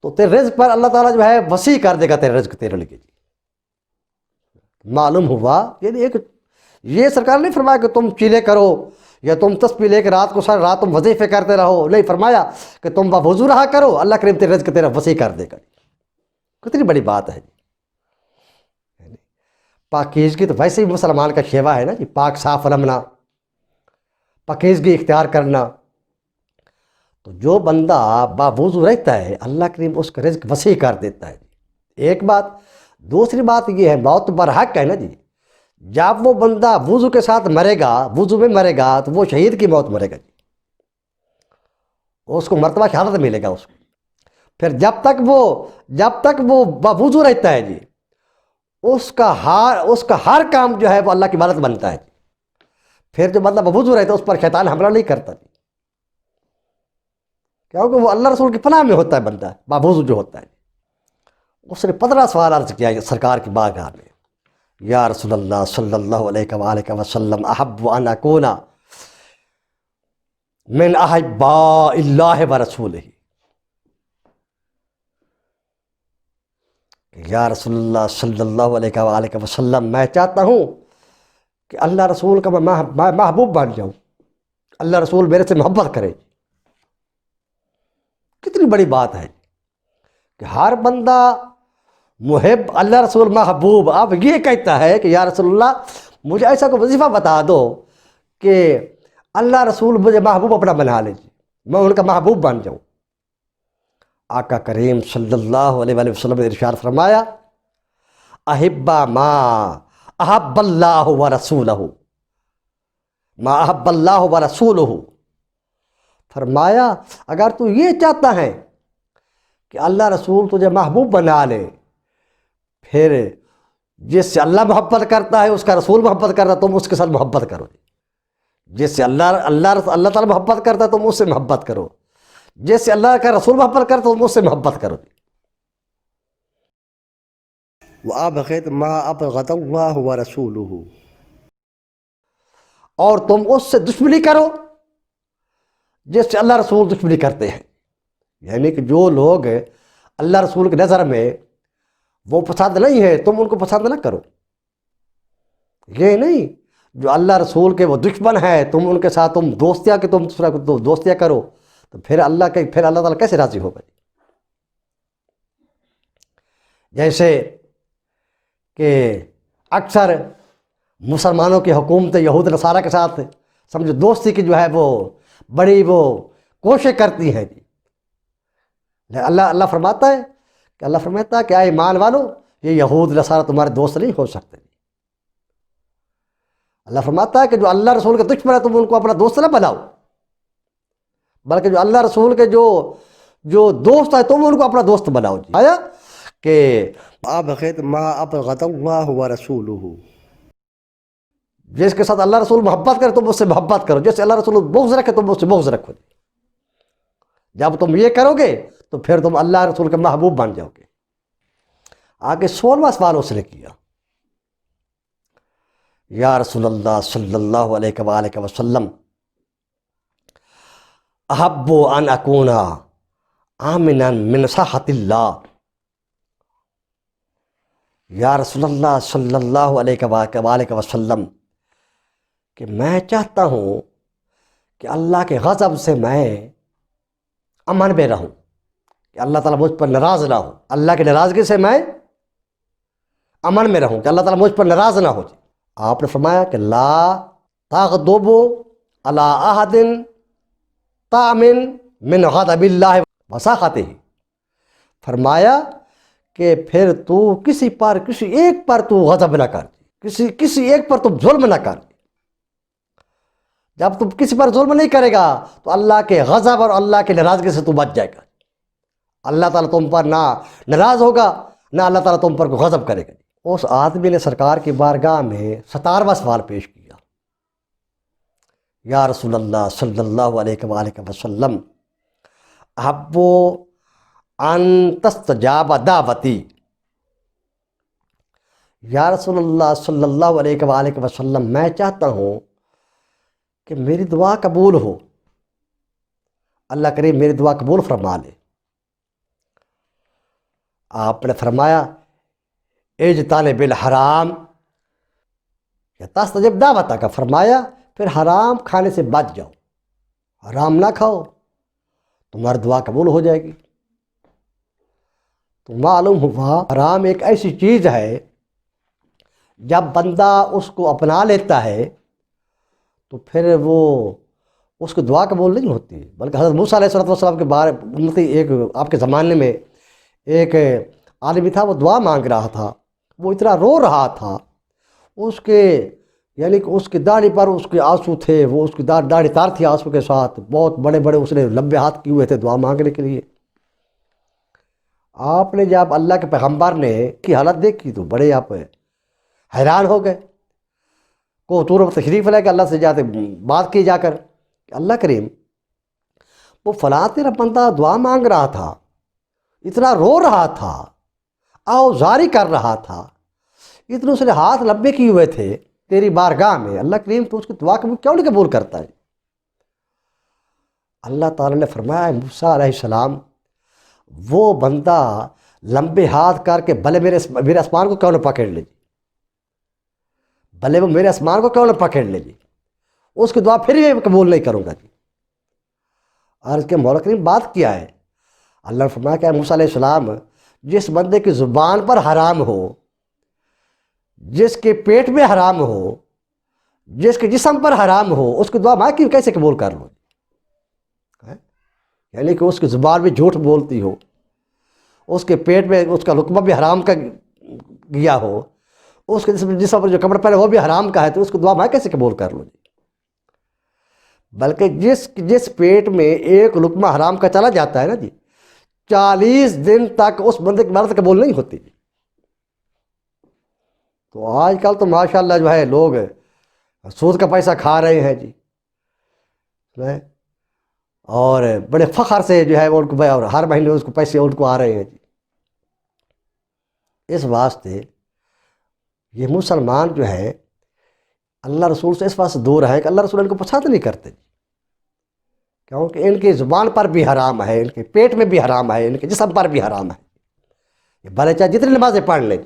تو تیرے رزق پر اللہ تعالیٰ جو ہے وسیع کر دے گا تیرے رزق تیرے لیے۔ معلوم ہوا یعنی ایک یہ سرکار نہیں فرمایا کہ تم چیلے کرو یا تم تسبیح لے کے رات کو ساری رات تم وظیفے کرتے رہو، نہیں، فرمایا کہ تم وضو رہا کرو، اللہ کریم تیرے رزق تیرا وسیع کر دے گا۔ کتنی بڑی بات ہے جی۔ پاکیزگی تو ویسے ہی مسلمان کا شیوا ہے نا جی، پاک صاف رمنا، پاکیزگی اختیار کرنا۔ تو جو بندہ باوضو رہتا ہے اللہ کریم اس کا رزق وسیع کر دیتا ہے، ایک بات۔ دوسری بات یہ ہے موت برحق ہے نا جی، جب وہ بندہ وضو کے ساتھ مرے گا، وضو میں مرے گا تو وہ شہید کی موت مرے گا جی، اس کو مرتبہ شہادت ملے گا اس کو۔ پھر جب تک وہ باوضو رہتا ہے جی، اس کا ہر کام جو ہے وہ اللہ کی عبادت بنتا ہے جی۔ پھر جو مطلب باوضو رہتا ہے اس پر شیطان حملہ نہیں کرتا جی، کیونکہ وہ اللہ رسول کی پناہ میں ہوتا ہے بندہ باوضو جو ہوتا ہے۔ اس نے 15 سوال عرض کیا سرکار کی بارگاہ میں، یا رسول اللہ صلی اللہ علیہ وآلہ وسلم، احب ان اکون من احباء اللہ ورسولہ، یا رسول اللہ صلی اللہ علیہ وآلہ وسلم، میں چاہتا ہوں کہ اللہ رسول کا میں محبوب بن جاؤں، اللہ رسول میرے سے محبت کرے۔ کتنی بڑی بات ہے کہ ہر بندہ محب، اللہ رسول محبوب۔ اب یہ کہتا ہے کہ یا رسول اللہ مجھے ایسا کوئی وظیفہ بتا دو کہ اللہ رسول مجھے محبوب اپنا بنا لے جی، میں ان کا محبوب بن جاؤں۔ آقا کریم صلی اللہ علیہ وآلہ وسلم نے ارشاد فرمایا، احبا ما احب اللہ ورسولہ، ما احب اللہ ورسولہ۔ فرمایا اگر تو یہ چاہتا ہے کہ اللہ رسول تجھے محبوب بنا لے، پھر جس سے اللہ محبت کرتا ہے اس کا رسول محبت کرتا ہے، تم اس کے ساتھ محبت کرو۔ جس سے اللہ تعالیٰ محبت کرتا ہے تم اس سے محبت کرو، جس سے اللہ کا رسول محبت کرتا ہے تم اس سے محبت کرو۔ وَأَبْغِضْ مَا أَبْغَضَ اللَّهُ وَرَسُولُهُ، اور تم اس سے دشمنی کرو جس سے اللہ رسول دشمنی کرتے ہیں۔ یعنی کہ جو لوگ اللہ رسول کی نظر میں وہ پسند نہیں ہے تم ان کو پسند نہ کرو۔ یہ نہیں جو اللہ رسول کے وہ دشمن ہے تم ان کے ساتھ تم دوستیاں کہ تم دوستیاں کرو، تو پھر اللہ تعالیٰ کیسے راضی ہوگا؟ جیسے کہ اکثر مسلمانوں کی حکومت یہود نصارہ کے ساتھ سمجھو دوستی کی جو ہے وہ بڑی کوشش کرتی ہیں جی۔ اللہ فرماتا ہے کہ اے ایمان والو، یہ یہود نصارہ تمہارے دوست نہیں ہو سکتے۔ اللہ فرماتا ہے کہ جو اللہ رسول کے دشمن ہے تم ان کو اپنا دوست نہ بناؤ، بلکہ جو اللہ رسول کے جو دوست ہے تم ان کو اپنا دوست بناؤ جی۔ آیا کہ اَبْغِضْ مَا أَبْغَضَ اللَّهُ وَرَسُولُهُ، جس کے ساتھ اللہ رسول محبت کرے تم اس سے محبت کرو، جس سے اللہ رسول بغض رکھے تم اس سے بغض رکھو۔ جب تم یہ کرو گے تو پھر تم اللہ رسول کے محبوب بن جاؤ گے۔ آگے 16واں سوال اس نے کیا، یا رسول اللہ صلی اللہ علیہ وآلہ وسلم، احب ان اکون آمنا من سخط اللہ، یا رسول اللہ صلی اللہ علیہ وآلہ وسلم کہ میں چاہتا ہوں کہ اللہ کے غضب سے میں امن میں رہوں، کہ اللہ تعالیٰ مجھ پر ناراض نہ ہو، اللہ کی ناراضگی سے میں امن میں رہوں، کہ اللہ تعالیٰ مجھ پر ناراض نہ ہو جائے۔ آپ نے فرمایا کہ لا تغضبوا علی احد تامن من غضب اللہ وسخطہ، فرمایا کہ پھر تو کسی ایک پر تو غضب نہ کر، کسی ایک پر تم ظلم نہ کر۔ جب تم کسی پر ظلم نہیں کرے گا تو اللہ کے غضب اور اللہ کے ناراضگی سے تو بچ جائے گا۔ اللہ تعالیٰ تم پر نہ ناراض ہوگا نہ اللہ تعالیٰ تم پر کوئی غضب کرے گا۔ اس آدمی نے سرکار کی بارگاہ میں 17واں سوال پیش کیا، یا رسول اللہ صلی اللہ علیہ وآلہ وسلم، احب ان تستجاب دعوتی، یا رسول اللہ صلی اللہ علیہ وآلہ وسلم میں چاہتا ہوں کہ میری دعا قبول ہو، اللہ کریم میری دعا قبول فرما لے۔ آپ نے فرمایا اجتنب الحرام یا تستجب دعوتک کا، فرمایا پھر حرام کھانے سے بچ جاؤ، حرام نہ کھاؤ، تمہاری دعا قبول ہو جائے گی۔ تو معلوم ہوا حرام ایک ایسی چیز ہے جب بندہ اس کو اپنا لیتا ہے تو پھر وہ اس کو دعا قبول نہیں ہوتی، بلکہ حضرت موسیٰ علیہ السلام کے بارے ایک آپ کے زمانے میں ایک آدمی تھا، وہ دعا مانگ رہا تھا، وہ اتنا رو رہا تھا، اس کے یعنی کہ اس کی داڑھی پر اس کے آنسو تھے، وہ اس کی داڑھی تار تھی آنسو کے ساتھ، بہت بڑے بڑے اس نے لمبے ہاتھ کیے ہوئے تھے دعا مانگنے کے لیے۔ آپ نے جب اللہ کے پیغمبر نے کی حالت دیکھی تو بڑے آپ حیران ہو گئے. کو طور پر تشریف لے کہ اللہ سے جاتے بات کی جا کر کہ اللہ کریم وہ فلاں تیرا بندہ دعا مانگ رہا تھا، اتنا رو رہا تھا، آوزاری کر رہا تھا، اتنے اس نے ہاتھ لبے کیے ہوئے تھے تیری بارگاہ میں، اللہ کریم تو اس کی دعا کیوں نہیں قبول کرتا ہے؟ اللہ تعالیٰ نے فرمایا موسیٰ علیہ السلام وہ بندہ لمبے ہاتھ کر کے بھلے میرے آسمان کو کیوں نہ پکڑ لے جی، بھلے وہ میرے آسمان کو کیوں نہ پکڑ لے جی، اس کی دعا پھر بھی قبول نہیں کروں گا جی. اور اس کے مولا کریم بات کیا ہے؟ اللہ نے فرمایا کہ موسیٰ علیہ السلام جس بندے کی زبان پر حرام ہو، جس کے پیٹ میں حرام ہو، جس کے جسم پر حرام ہو، اس کی دعا میں کیسے قبول کر لوں؟ یعنی کہ اس کی زبان بھی جھوٹ بولتی ہو، اس کے پیٹ میں اس کا لقمہ بھی حرام کا گیا ہو، اس کے جسم پر جو کپڑا پہنے وہ بھی حرام کا ہے، تو اس کی دعا میں کیسے قبول کر لوں جی؟ بلکہ جس پیٹ میں ایک لقمہ حرام کا چلا جاتا ہے نا جی، 40 دن تک اس بندے کی عبادت قبول نہیں ہوتی جی. تو آج کل تو ماشاءاللہ جو ہے لوگ سود کا پیسہ کھا رہے ہیں جی، اور بڑے فخر سے جو ہے وہ ان کو اور ہر مہینے اس کو پیسے ان کو آ رہے ہیں جی. اس واسطے یہ مسلمان جو ہے اللہ رسول سے اس واسطے دور ہے کہ اللہ رسول ان کو پسند نہیں کرتے جی، کیونکہ ان کی زبان پر بھی حرام ہے، ان کے پیٹ میں بھی حرام ہے، ان کے جسم پر بھی حرام ہے. یہ بھلے چاہے جتنی نمازیں پڑھ لیں،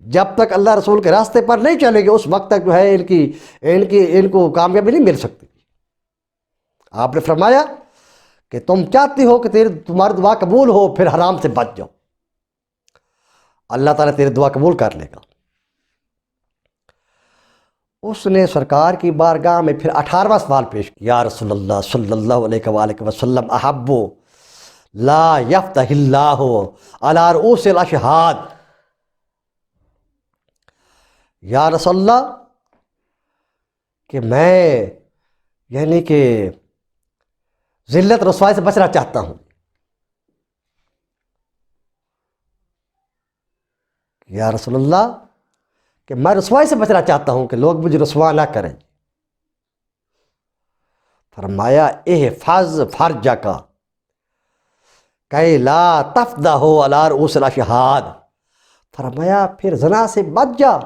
جب تک اللہ رسول کے راستے پر نہیں چلیں گے اس وقت تک جو ہے ان کو کامیابی نہیں مل سکتی. آپ نے فرمایا کہ تم چاہتی ہو کہ تمہاری دعا قبول ہو، پھر حرام سے بچ جاؤ، اللہ تعالیٰ تیری دعا قبول کر لے گا. اس نے سرکار کی بارگاہ میں پھر 18واں سوال پیش کیا، یا رسول اللہ صلی اللہ علیہ وآلہ وسلم احب لا یفتح اللہ علی رؤوس الاشہاد. یا رسول اللہ کہ میں یعنی کہ ذلت رسوائی سے بچنا چاہتا ہوں. یا رسول اللہ کہ میں رسوائی سے بچنا چاہتا ہوں کہ لوگ مجھے رسوا نہ کریں. فرمایا احفظ فرجک کہ لا تفضح علی رؤوس الاشہاد. فرمایا پھر زنا سے بچ جا،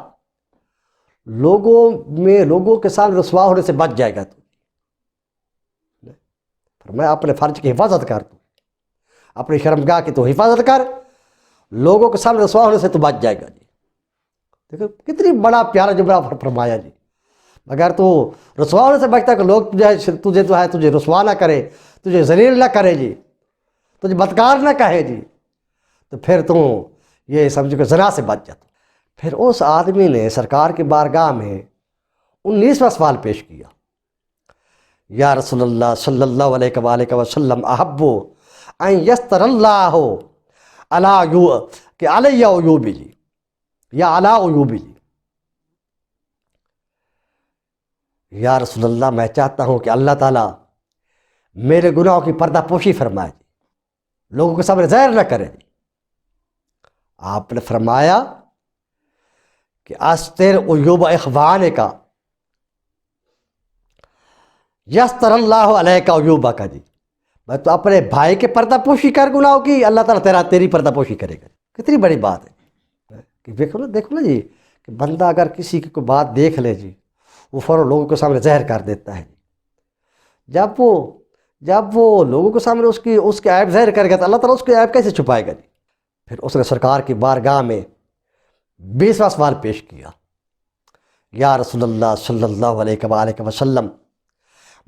لوگوں کے سامنے رسوا ہونے سے بچ جائے گا تو. فرمایا اپنے فرج کی حفاظت کر، تو اپنی شرمگاہ کی تو حفاظت کر، لوگوں کے سامنے رسوا ہونے سے تو بچ جائے گا جی. دیکھو کتنی بڑا پیارا جملہ فرمایا جی. اگر تو رسوا ہونے سے بچتا ہے کہ لوگ تجھے رسوا نہ کرے، تجھے ذلیل نہ کرے جی، تجھے بدکار نہ کہے جی، تو پھر تم یہ سمجھو کہ زنا سے بچ جاتا. پھر اس آدمی نے سرکار کی بارگاہ میں 19واں سوال پیش کیا، یا رسول اللہ صلی اللہ علیہ وآلہ وسلم احب ان یستر اللہ علی عیوبی جی، یا علی عیوبی جی. یا رسول اللہ میں چاہتا ہوں کہ اللہ تعالیٰ میرے گناہوں کی پردہ پوشی فرمائے جی، لوگوں کے سامنے ظاہر نہ کرے جی. آپ نے فرمایا کہ استر عیوب اخوانک یستر اللہ علیک عیوبک کا جی. میں تو اپنے بھائی کے پردہ پوشی کر گناہوں کی، اللہ تعالیٰ تیری پردہ پوشی کرے گا. کتنی بڑی بات ہے کہ دیکھو نا جی کہ بندہ اگر کسی کی کوئی بات دیکھ لے جی، وہ فوراً لوگوں کے سامنے ظاہر کر دیتا ہے. جب وہ لوگوں کے سامنے اس کے عیب ظاہر کرے گا تو اللہ تعالیٰ اس کے عیب کیسے چھپائے گا جی. پھر اس نے سرکار کی بارگاہ میں 20واں سوال پیش کیا، یا رسول اللہ صلی اللہ علیہ وآلہ وسلم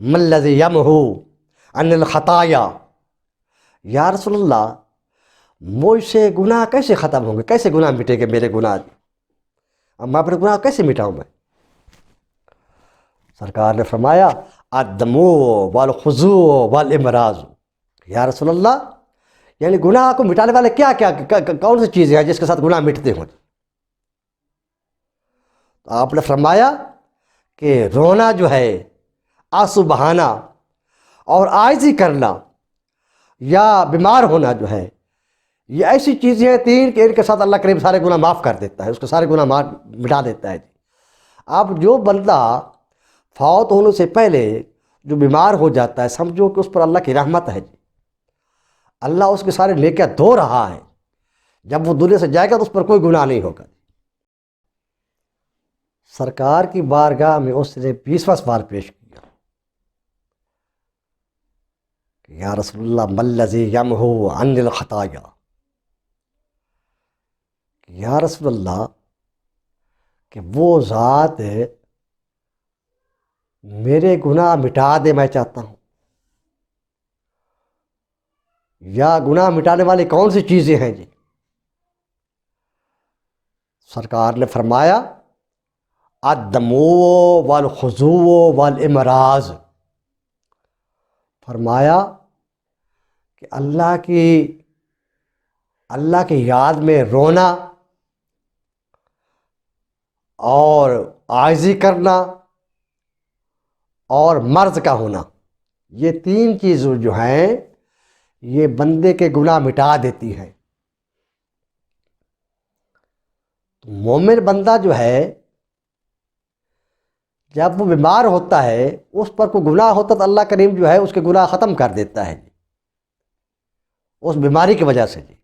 ما الذی یمحو عن الخطایا. یا رسول اللہ مجھ سے گناہ کیسے ختم ہوں گے، کیسے گناہ مٹے گے میرے گناہ جی، اب میں اپنے گناہ کیسے مٹاؤں میں؟ سرکار نے فرمایا الدموع والخضوع والامراض. یا رسول اللہ یعنی گناہ کو مٹانے والے کون سی چیزیں ہیں جس کے ساتھ گناہ مٹتے ہوں؟ تو آپ نے فرمایا کہ رونا جو ہے، آنسو بہانا اور عاجزی کرنا، یا بیمار ہونا جو ہے، یہ ایسی چیزیں ہیں تین کہ ان کے ساتھ اللہ کریم سارے گناہ معاف کر دیتا ہے، اس کے سارے گناہ مٹا دیتا ہے جی۔ اب جو بندہ فوت ہونے سے پہلے جو بیمار ہو جاتا ہے، سمجھو کہ اس پر اللہ کی رحمت ہے جی، اللہ اس کے سارے نیکیاں دھو رہا ہے، جب وہ دنیا سے جائے گا تو اس پر کوئی گناہ نہیں ہوگا۔ سرکار کی بارگاہ میں اس نے 20واں سوال پیش کیا کہ یا رسول اللہ ما الذی یمحو عنی الخطایا، یا رسول اللہ کہ وہ ذات میرے گناہ مٹا دے، میں چاہتا ہوں، یا گناہ مٹانے والی کون سی چیزیں ہیں جی؟ سرکار نے فرمایا الدموع والخضوع والامراض، فرمایا کہ اللہ کی یاد میں رونا اور عاجزی کرنا اور مرض کا ہونا، یہ تین چیزیں جو ہیں یہ بندے کے گناہ مٹا دیتی ہیں۔ تو مومن بندہ جو ہے جب وہ بیمار ہوتا ہے، اس پر کوئی گناہ ہوتا تو اللہ کریم جو ہے اس کے گناہ ختم کر دیتا ہے جی، اس بیماری کی وجہ سے جی۔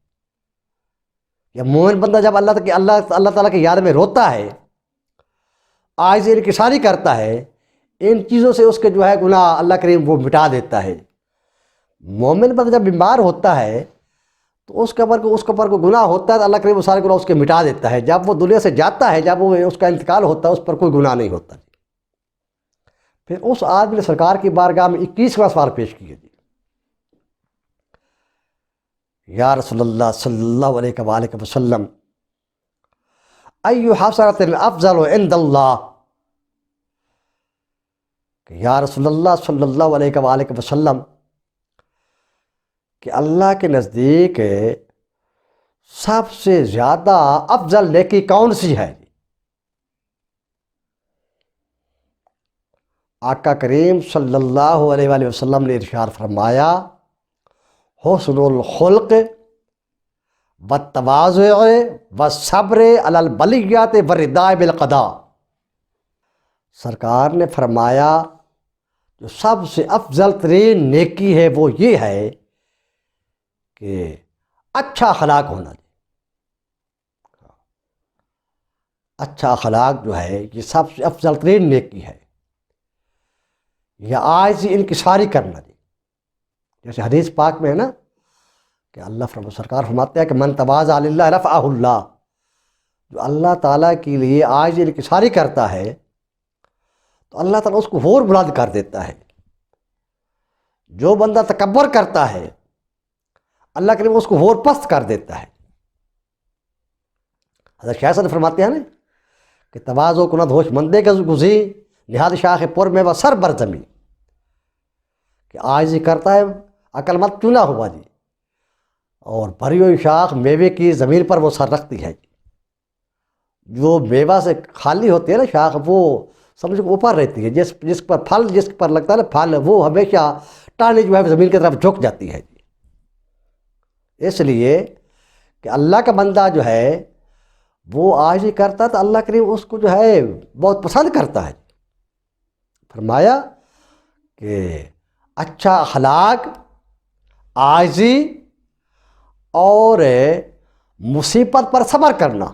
یا مومن بندہ جب اللہ تعالیٰ کی یاد میں روتا ہے، عاجزی انکساری کرتا ہے، ان چیزوں سے اس کے جو ہے گناہ اللہ کریم وہ مٹا دیتا ہے۔ مومن بندہ جب بیمار ہوتا ہے تو اس کے پر کوئی گناہ ہوتا ہے تو اللہ کریم وہ سارے گناہ اس کے مٹا دیتا ہے۔ جب وہ دنیا سے جاتا ہے، جب وہ اس کا انتقال ہوتا ہے، اس پر کوئی گناہ نہیں ہوتا۔ پھر اس آدمی نے سرکار کی بارگاہ میں 21واں سوال پیش کیا جی، یا رسول اللہ صلی اللہ علیہ وآلہ وسلم ای حسنۃ افضل عند اللہ، کہ یا رسول اللہ صلی اللہ علیہ وآلہ وسلم کہ اللہ کے نزدیک سب سے زیادہ افضل نیکی کون سی ہے؟ آقا کریم صلی اللہ علیہ وآلہ وسلم نے ارشاد فرمایا حسن الخلق والتواضع والصبر علی البلیات والرضا بالقضاء، سرکار نے فرمایا جو سب سے افضل ترین نیکی ہے وہ یہ ہے کہ اچھا اخلاق ہونا۔ اچھا اخلاق جو ہے یہ سب سے افضل ترین نیکی ہے، یا عاجزی انکساری کرنا جی، جیسے حدیث پاک میں ہے نا کہ سرکار فرماتے ہیں کہ من تواضع للہ رفعہ اللہ، جو اللہ تعالیٰ کے لیے عاجزی انکساری کرتا ہے تو اللہ تعالیٰ اس کو اور بلند کر دیتا ہے۔ جو بندہ تکبر کرتا ہے اللہ کریم اس کو اور پست کر دیتا ہے۔ حضرت شاہ صاحب فرماتے ہیں نا کہ تواضع کند ہوش مندے کا گزی نہاد شاخ پر میں و سر بر زمین، کہ عاجزی کرتا ہے عقل مند کیوں نہ ہوا جی، اور بھری ہوئی شاخ میوے کی زمین پر وہ سر رکھتی ہے جی۔ جو میوہ سے خالی ہوتی ہے نا شاخ، وہ سمجھو اوپر رہتی ہے، جس پر لگتا ہے نا پھل، وہ ہمیشہ ٹہنی جو ہے زمین کی طرف جھک جاتی ہے جی۔ اس لیے کہ اللہ کا بندہ جو ہے وہ عاجزی کرتا ہے تو اللہ کریم اس کو جو ہے بہت پسند کرتا ہے۔ فرمایا کہ اچھا اخلاق، عاجزی اور مصیبت پر صبر کرنا،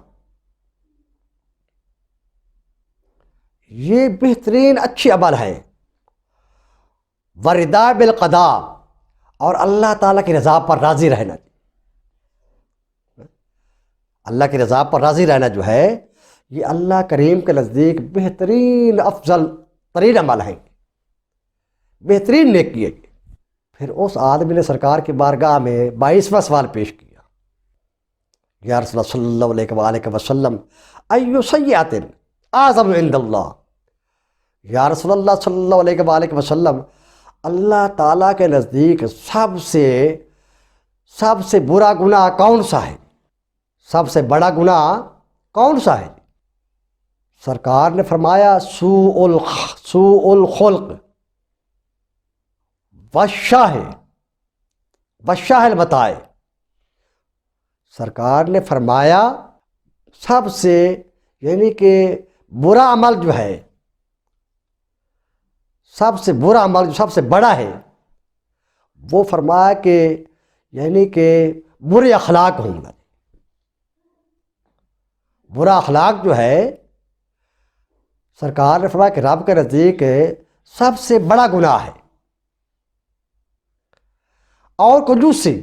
یہ بہترین اچھی عمل ہے۔ ورضا بالقضاء، اور اللہ تعالیٰ کی رضا پر راضی رہنا، اللہ کی رضا پر راضی رہنا جو ہے یہ اللہ کریم کے نزدیک بہترین افضل ترین عمل ہے، بہترین نیکی ہے۔ پھر اس آدمی نے سرکار کی بارگاہ میں 22واں سوال پیش کیا، یا رسول اللہ صلی اللہ علیہ وآلہ وسلم ای سیئۃ اعظم عند اللہ، یا رسول اللہ صلی اللہ علیہ وآلہ وسلم اللہ تعالیٰ کے نزدیک سب سے برا گناہ کون سا ہے، سب سے بڑا گناہ کون سا ہے؟ سرکار نے فرمایا سوء الخلق والشاہ المتاع، سرکار نے فرمایا سب سے یعنی کہ برا عمل جو ہے، سب سے برا عمل جو سب سے بڑا ہے، وہ فرمایا کہ یعنی کہ برے اخلاق ہوں گے. برا اخلاق جو ہے سرکار نے فرمایا کہ رب کے نزدیک سب سے بڑا گناہ ہے. اور کنجوسی،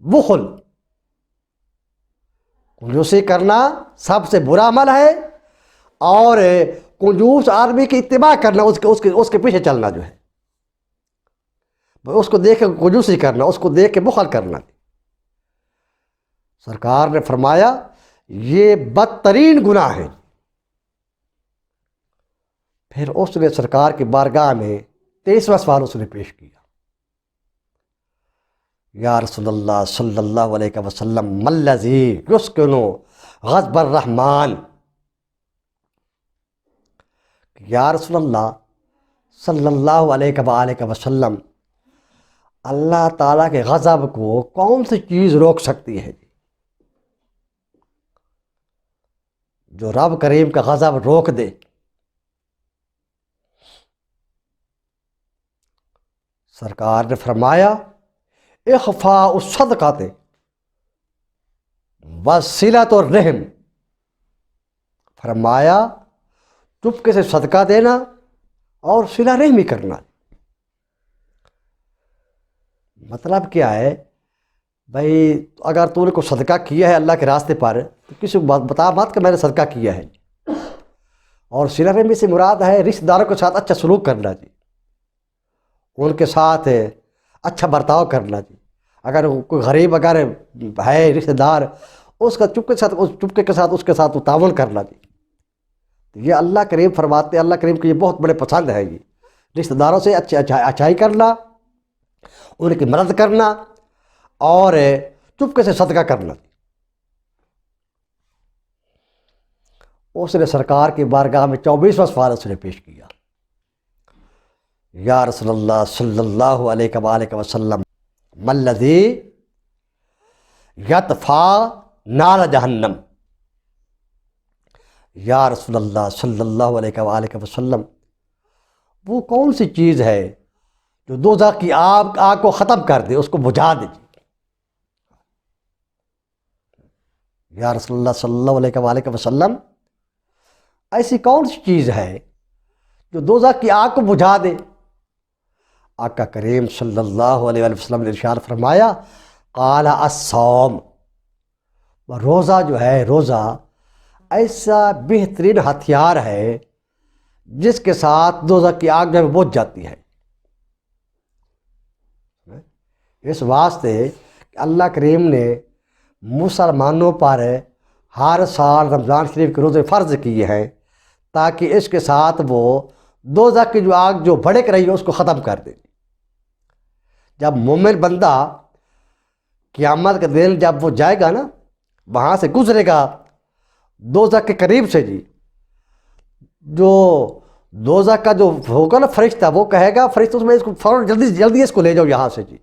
بخل، کنجوسی کرنا سب سے برا عمل ہے. اور کنجوس آدمی کی اتباع کرنا، اس کے پیچھے چلنا جو ہے، اس کو دیکھ کے کنجوسی کرنا، اس کو دیکھ کے بخل کرنا. سرکار نے فرمایا یہ بدترین گناہ ہے. پھر اس نے سرکار کی بارگاہ میں 23واں سوال اس نے پیش کیا. یا رسول اللہ صلی اللہ علیہ وسلم ما الذی یسکن غضب الرحمن. یا رسول اللہ صلی اللہ علیہ وآلہ وسلم، اللہ تعالیٰ کے غضب کو کون سی چیز روک سکتی ہے جو رب کریم کا غضب روک دے؟ سرکار نے فرمایا اخفاء الصدقات وصلۃ الرحم. فرمایا چپکے سے صدقہ دینا اور صلہ رحمی کرنا. مطلب کیا ہے بھائی، اگر تو نے کوئی صدقہ کیا ہے اللہ کے راستے پر تو کسی کو بتا مت کہ میں نے صدقہ کیا ہے. اور صلہ رحمی سے مراد ہے رشتہ داروں کے ساتھ اچھا سلوک کرنا جی، ان کے ساتھ اچھا برتاؤ کرنا جی. اگر کوئی غریب اگر ہے رشتہ دار، اس کا چپکے کے ساتھ تعاون کرنا جی. یہ اللہ کریم فرماتے ہیں، اللہ کریم کو یہ بہت بڑے پسند ہے. یہ رشتہ داروں سے اچھائی کرنا، ان کی مدد کرنا اور چپکے سے صدقہ کرنا. اس نے سرکار کی بارگاہ میں 24واں سوال اس نے پیش کیا. یا رسول اللہ صلی اللہ علیہ وآلہ وسلم ما الذی یطفیٰ نار جہنم. یا رسول اللہ صلی اللہ علیہ وآلہ وسلم، وہ کون سی چیز ہے جو دوزخ کی آگ کو ختم کر دے، اس کو بجھا دے؟ یا رسول اللہ صلی اللہ علیہ وآلہ وسلم، ایسی کون سی چیز ہے جو دوزخ کی آگ کو بجھا دے؟ آقا کریم صلی اللہ علیہ وسلم نے ارشاد فرمایا قال الصوم. روزہ جو ہے، روزہ ایسا بہترین ہتھیار ہے جس کے ساتھ دوزخ کی آگ جو ہے بجھ جاتی ہے. اس واسطے کہ اللہ کریم نے مسلمانوں پر ہر سال رمضان شریف کے روزے فرض کیے ہیں تاکہ اس کے ساتھ وہ دوزخ کی جو آگ جو بھڑک رہی ہے اس کو ختم کر دے. جب مومن بندہ قیامت کے دن جب وہ جائے گا نا، وہاں سے گزرے گا دوزخ کے قریب سے جی، جو دوزخ کا جو ہوگا نا فرشتہ، وہ کہے گا فرشتہ اس میں اس کو فوراً جلدی اس کو لے جاؤ یہاں سے جی،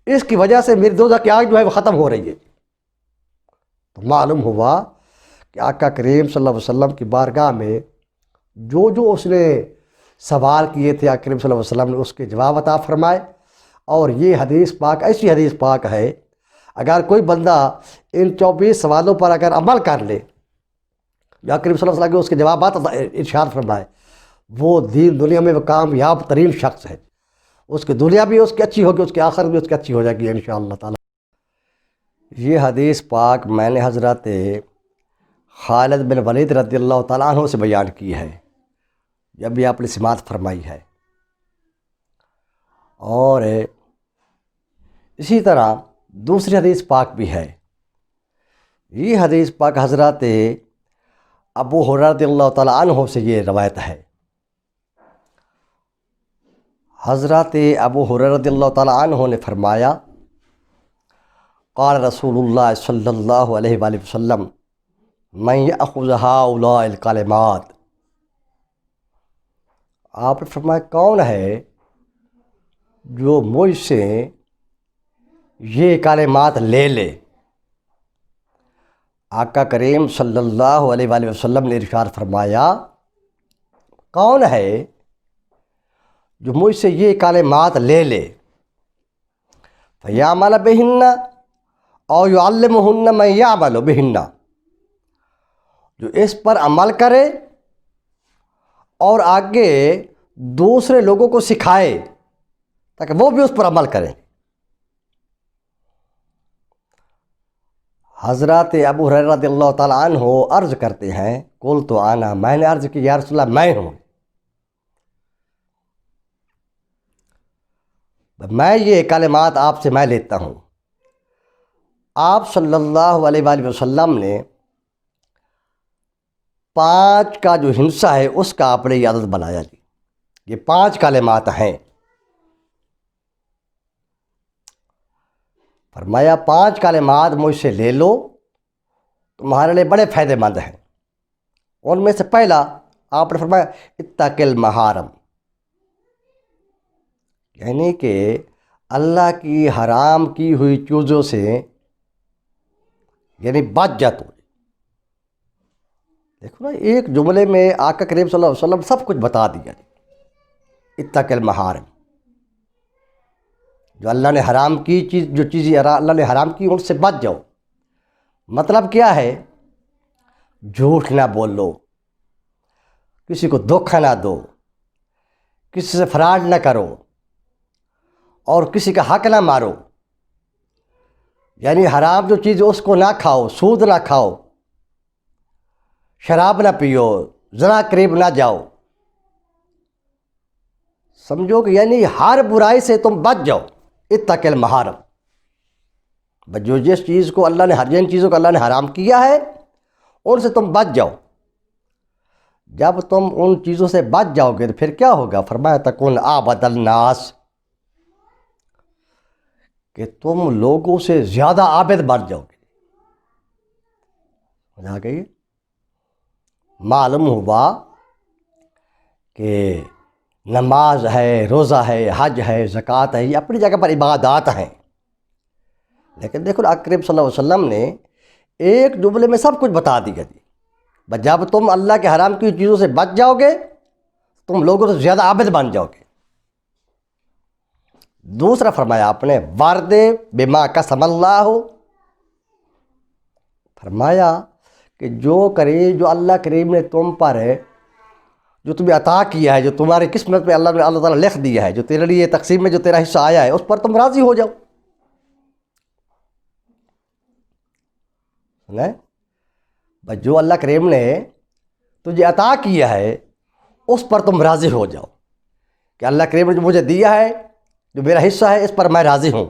اس کی وجہ سے میری دوزخ کی آگ جو ہے وہ ختم ہو رہی ہے. تو معلوم ہوا کہ آقا کریم صلی اللہ علیہ وسلم کی بارگاہ میں جو اس نے سوال کیے تھے، آقا کریم صلی اللہ علیہ وسلم نے اس کے جواب عطا فرمائے. اور یہ حدیث پاک ایسی حدیث پاک ہے، اگر کوئی بندہ ان 24 سوالوں پر اگر عمل کر لے، یا کریم صلی اللہ علیہ وسلم کے اس کے جوابات ارشاد فرمائے، وہ دین دنیا میں وہ کامیاب ترین شخص ہے. اس کی دنیا بھی اس کی اچھی ہوگی، اس کی آخرت بھی اس کی اچھی ہو جائے گی انشاءاللہ تعالی. یہ حدیث پاک میں نے حضرت خالد بن ولید رضی اللہ تعالیٰ عنہ سے بیان کی ہے جب بھی آپ نے سماعت فرمائی ہے. اور اسی طرح دوسری حدیث پاک بھی ہے. یہ حدیث پاک حضرت ابو ہریرہ رضی اللہ تعالیٰ عنہ سے یہ روایت ہے. حضرت ابو ہریرہ رضی اللہ تعالیٰ عنہ نے فرمایا قال رسول اللہ صلی اللہ علیہ وآلہ وسلم من یأخذ ہؤلاء الکلمات. آپ نے فرمایا کون ہے جو مجھ سے یہ کلمات لے لے. آقا کریم صلی اللہ علیہ وآلہ وسلم نے ارشاد فرمایا، کون ہے جو مجھ سے یہ کلمات لے لے، فَيَعْمَلَ بِهِنَّ أَوْ يُعَلِّمُهُنَّ مَن يَعْمَلُ بِهِنَّ، جو اس پر عمل کرے اور آگے دوسرے لوگوں کو سکھائے تاکہ وہ بھی اس پر عمل کریں۔ حضرت ابو ہریرہ رضی اللہ تعالیٰ عنہ عرض کرتے ہیں، قلت انا، میں نے عرض کی یا رسول اللہ میں ہوں، میں یہ کلمات آپ سے میں لیتا ہوں۔ آپ صلی اللہ علیہ وآلہ وسلم نے 5 کا جو ہنسا ہے اس کا آپ نے یہ عدد بنایا جی، یہ 5 کلمات ہیں۔ فرمایا 5 کلمات مجھ سے لے لو، تمہارے لیے بڑے فائدہ مند ہیں۔ ان میں سے پہلا آپ نے فرمایا اتق المحارم، یعنی کہ اللہ کی حرام کی ہوئی چیزوں سے یعنی بچ جا تو۔ دیکھو نا، ایک جملے میں آقا کریم صلی اللہ علیہ وسلم سب کچھ بتا دیا، اتق المحارم، جو اللہ نے حرام کی چیز، جو چیزیں اللہ نے حرام کی ان سے بچ جاؤ۔ مطلب کیا ہے؟ جھوٹ نہ بولو، کسی کو دھوکہ نہ دو، کسی سے فراڈ نہ کرو، اور کسی کا حق نہ مارو، یعنی حرام جو چیز اس کو نہ کھاؤ، سود نہ کھاؤ، شراب نہ پیو، زنا قریب نہ جاؤ۔ سمجھو کہ یعنی ہر برائی سے تم بچ جاؤ، اتق المحارم، جو جس چیز کو اللہ نے، جن چیزوں کو اللہ نے حرام کیا ہے ان سے تم بچ جاؤ۔ جب تم ان چیزوں سے بچ جاؤ گے تو پھر کیا ہوگا؟ فرمایا تکون اعبد الناس، کہ تم لوگوں سے زیادہ عابد بن جاؤ گے۔ سمجھا گئی؟ معلوم ہوا کہ نماز ہے، روزہ ہے، حج ہے، زکوٰۃ ہے، یہ اپنی جگہ پر عبادات ہیں، لیکن دیکھو آقا کریم صلی اللہ علیہ وسلم نے ایک جملے میں سب کچھ بتا دیا جی۔ جب تم اللہ کے حرام کی چیزوں سے بچ جاؤ گے تم لوگوں سے زیادہ عابد بن جاؤ گے۔ دوسرا فرمایا آپ نے وارد بما قسم اللہ، فرمایا کہ جو اللہ کریم نے تم پر ہے، جو تمہیں عطا کیا ہے، جو تمہاری قسمت میں اللہ تعالیٰ لکھ دیا ہے، جو تیرے لیے تقسیم میں جو تیرا حصہ آیا ہے، اس پر تم راضی ہو جاؤ۔ سنیں بس، جو اللہ کریم نے تجھے عطا کیا ہے اس پر تم راضی ہو جاؤ، کہ اللہ کریم نے جو مجھے دیا ہے، جو میرا حصہ ہے، اس پر میں راضی ہوں۔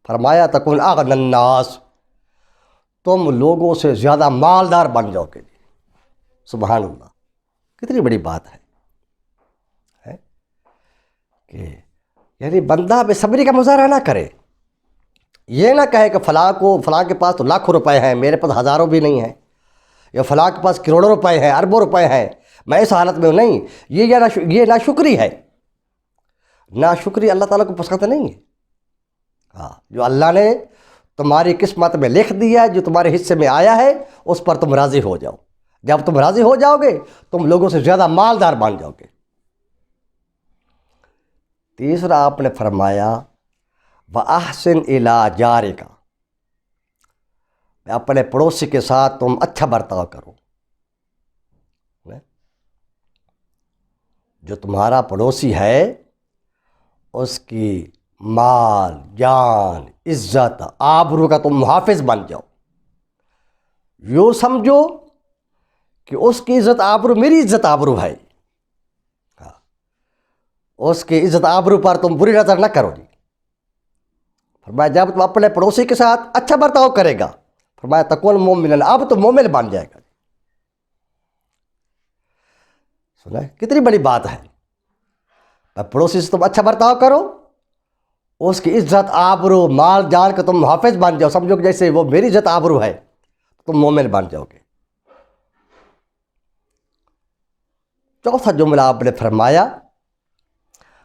فرمایا تکون اغنی الناس، تم لوگوں سے زیادہ مالدار بن جاؤ گے۔ سبحان اللہ، کتنی بڑی بات ہے کہ یعنی بندہ بے صبری کا مظاہرہ نہ کرے، یہ نہ کہے کہ فلاں کے پاس تو لاکھوں روپے ہیں، میرے پاس ہزاروں بھی نہیں ہیں، یا فلاں کے پاس کروڑوں روپے ہیں، اربوں روپے ہیں، میں اس حالت میں ہوں۔ نہیں، یہ ناشکری ہے، ناشکری اللہ تعالیٰ کو پسند نہیں ہے۔ ہاں، جو اللہ نے تمہاری قسمت میں لکھ دیا ہے، جو تمہارے حصے میں آیا ہے، اس پر تم راضی ہو جاؤ۔ جب تم راضی ہو جاؤ گے تم لوگوں سے زیادہ مالدار بن جاؤ گے۔ تیسرا آپ نے فرمایا وَأَحْسِنْ إِلَىٰ جَارِكَ، اپنے پڑوسی کے ساتھ تم اچھا برتاؤ کرو۔ جو تمہارا پڑوسی ہے اس کی مال، جان، عزت، آبرو کا تم محافظ بن جاؤ۔ یوں سمجھو کہ اس کی عزت آبرو میری عزت آبرو ہے، اس کی عزت آبرو پر تم بری نظر نہ کرو جی۔ فرمایا جب تم اپنے پڑوسی کے ساتھ اچھا برتاؤ کرے گا، فرمایا تکون مومنا، اب تو مومن بن جائے گا۔ سنا ہے کتنی بڑی بات ہے، پڑوسی سے تم اچھا برتاؤ کرو، اس کی عزت آبرو، مال جان کا تم محافظ بن جاؤ، سمجھو کہ جیسے وہ میری عزت آبرو ہے، تم مومن بن جاؤ گے۔ چوتھا جملہ آپ نے فرمایا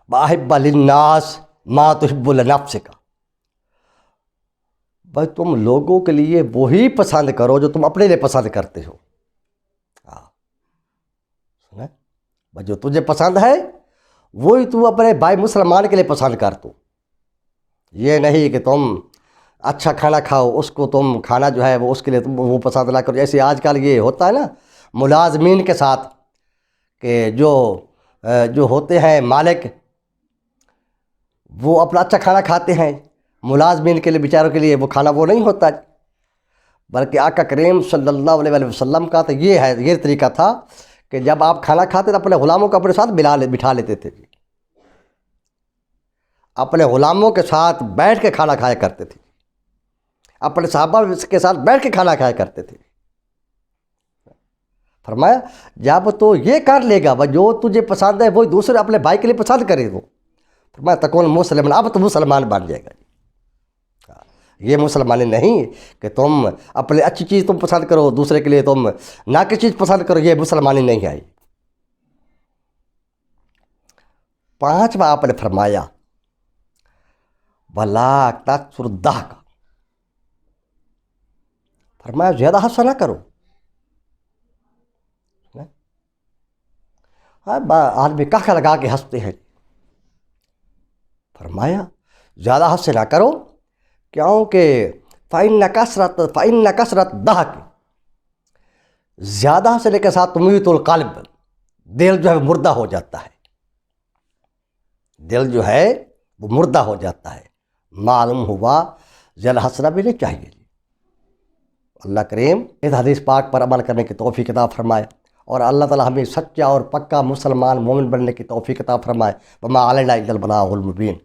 وَأَحِبَّ لِلنَّاسِ مَا تُحِبُّ لِنَفْسِكَ، بھائی تم لوگوں کے لیے وہی پسند کرو جو تم اپنے لیے پسند کرتے ہو. سنا بھائی جو تجھے پسند ہے وہی تو اپنے بھائی مسلمان کے لیے پسند کر تو. یہ نہیں کہ تم اچھا کھانا کھاؤ اس کو تم کھانا جو ہے وہ اس کے لیے تم وہ پسند نہ کرو. جیسے آج کل یہ ہوتا ہے نا ملازمین کے ساتھ کہ جو ہوتے ہیں مالک وہ اپنا اچھا کھانا کھاتے ہیں، ملازمین کے لیے بیچاروں کے لیے وہ کھانا وہ نہیں ہوتا، بلکہ آقا کریم صلی اللہ علیہ وسلم کا تو یہ طریقہ تھا کہ جب آپ کھانا کھاتے تو اپنے غلاموں کو اپنے ساتھ بٹھا لیتے تھے، اپنے غلاموں کے ساتھ بیٹھ کے کھانا کھایا کرتے تھے، اپنے صحابہ کے ساتھ بیٹھ کے کھانا کھایا کرتے تھے. فرمایا جب تو یہ کر لے گا جو تجھے پسند ہے وہی دوسرے اپنے بھائی کے لیے پسند کرے وہ. فرمایا تکون مسلمان، اب تو مسلمان بن جائے گا. یہ مسلمانی نہیں کہ تم اپنے اچھی چیز تم پسند کرو دوسرے کے لیے تم ناقص چیز پسند کرو، یہ مسلمانی نہیں آئی. پانچواں آپ نے فرمایا وَلَا تَكْثُرِ الضَّحْكَ، فرمایا زیادہ ہنسا نہ کرو. آدمی کہا لگا کے ہنستے ہیں. فرمایا زیادہ ہنس نہ کرو کیونکہ فَإِنَّ كَثْرَةَ الضَّحْكِ، زیادہ ہنسنے کے ساتھ تُمِيتُ الْقَلْبَ، دل جو ہے مردہ ہو جاتا ہے، دل جو ہے وہ مردہ ہو جاتا ہے. معلوم ہوا زیادہ ہنسنا بھی نہیں چاہیے. اللہ کریم اس حدیث پاک پر عمل کرنے کی توفیق عطا فرمائے اور اللہ تعالی ہمیں سچا اور پکا مسلمان مومن بننے کی توفیق عطا فرمائے. وما علینا الا البلاغ المبین.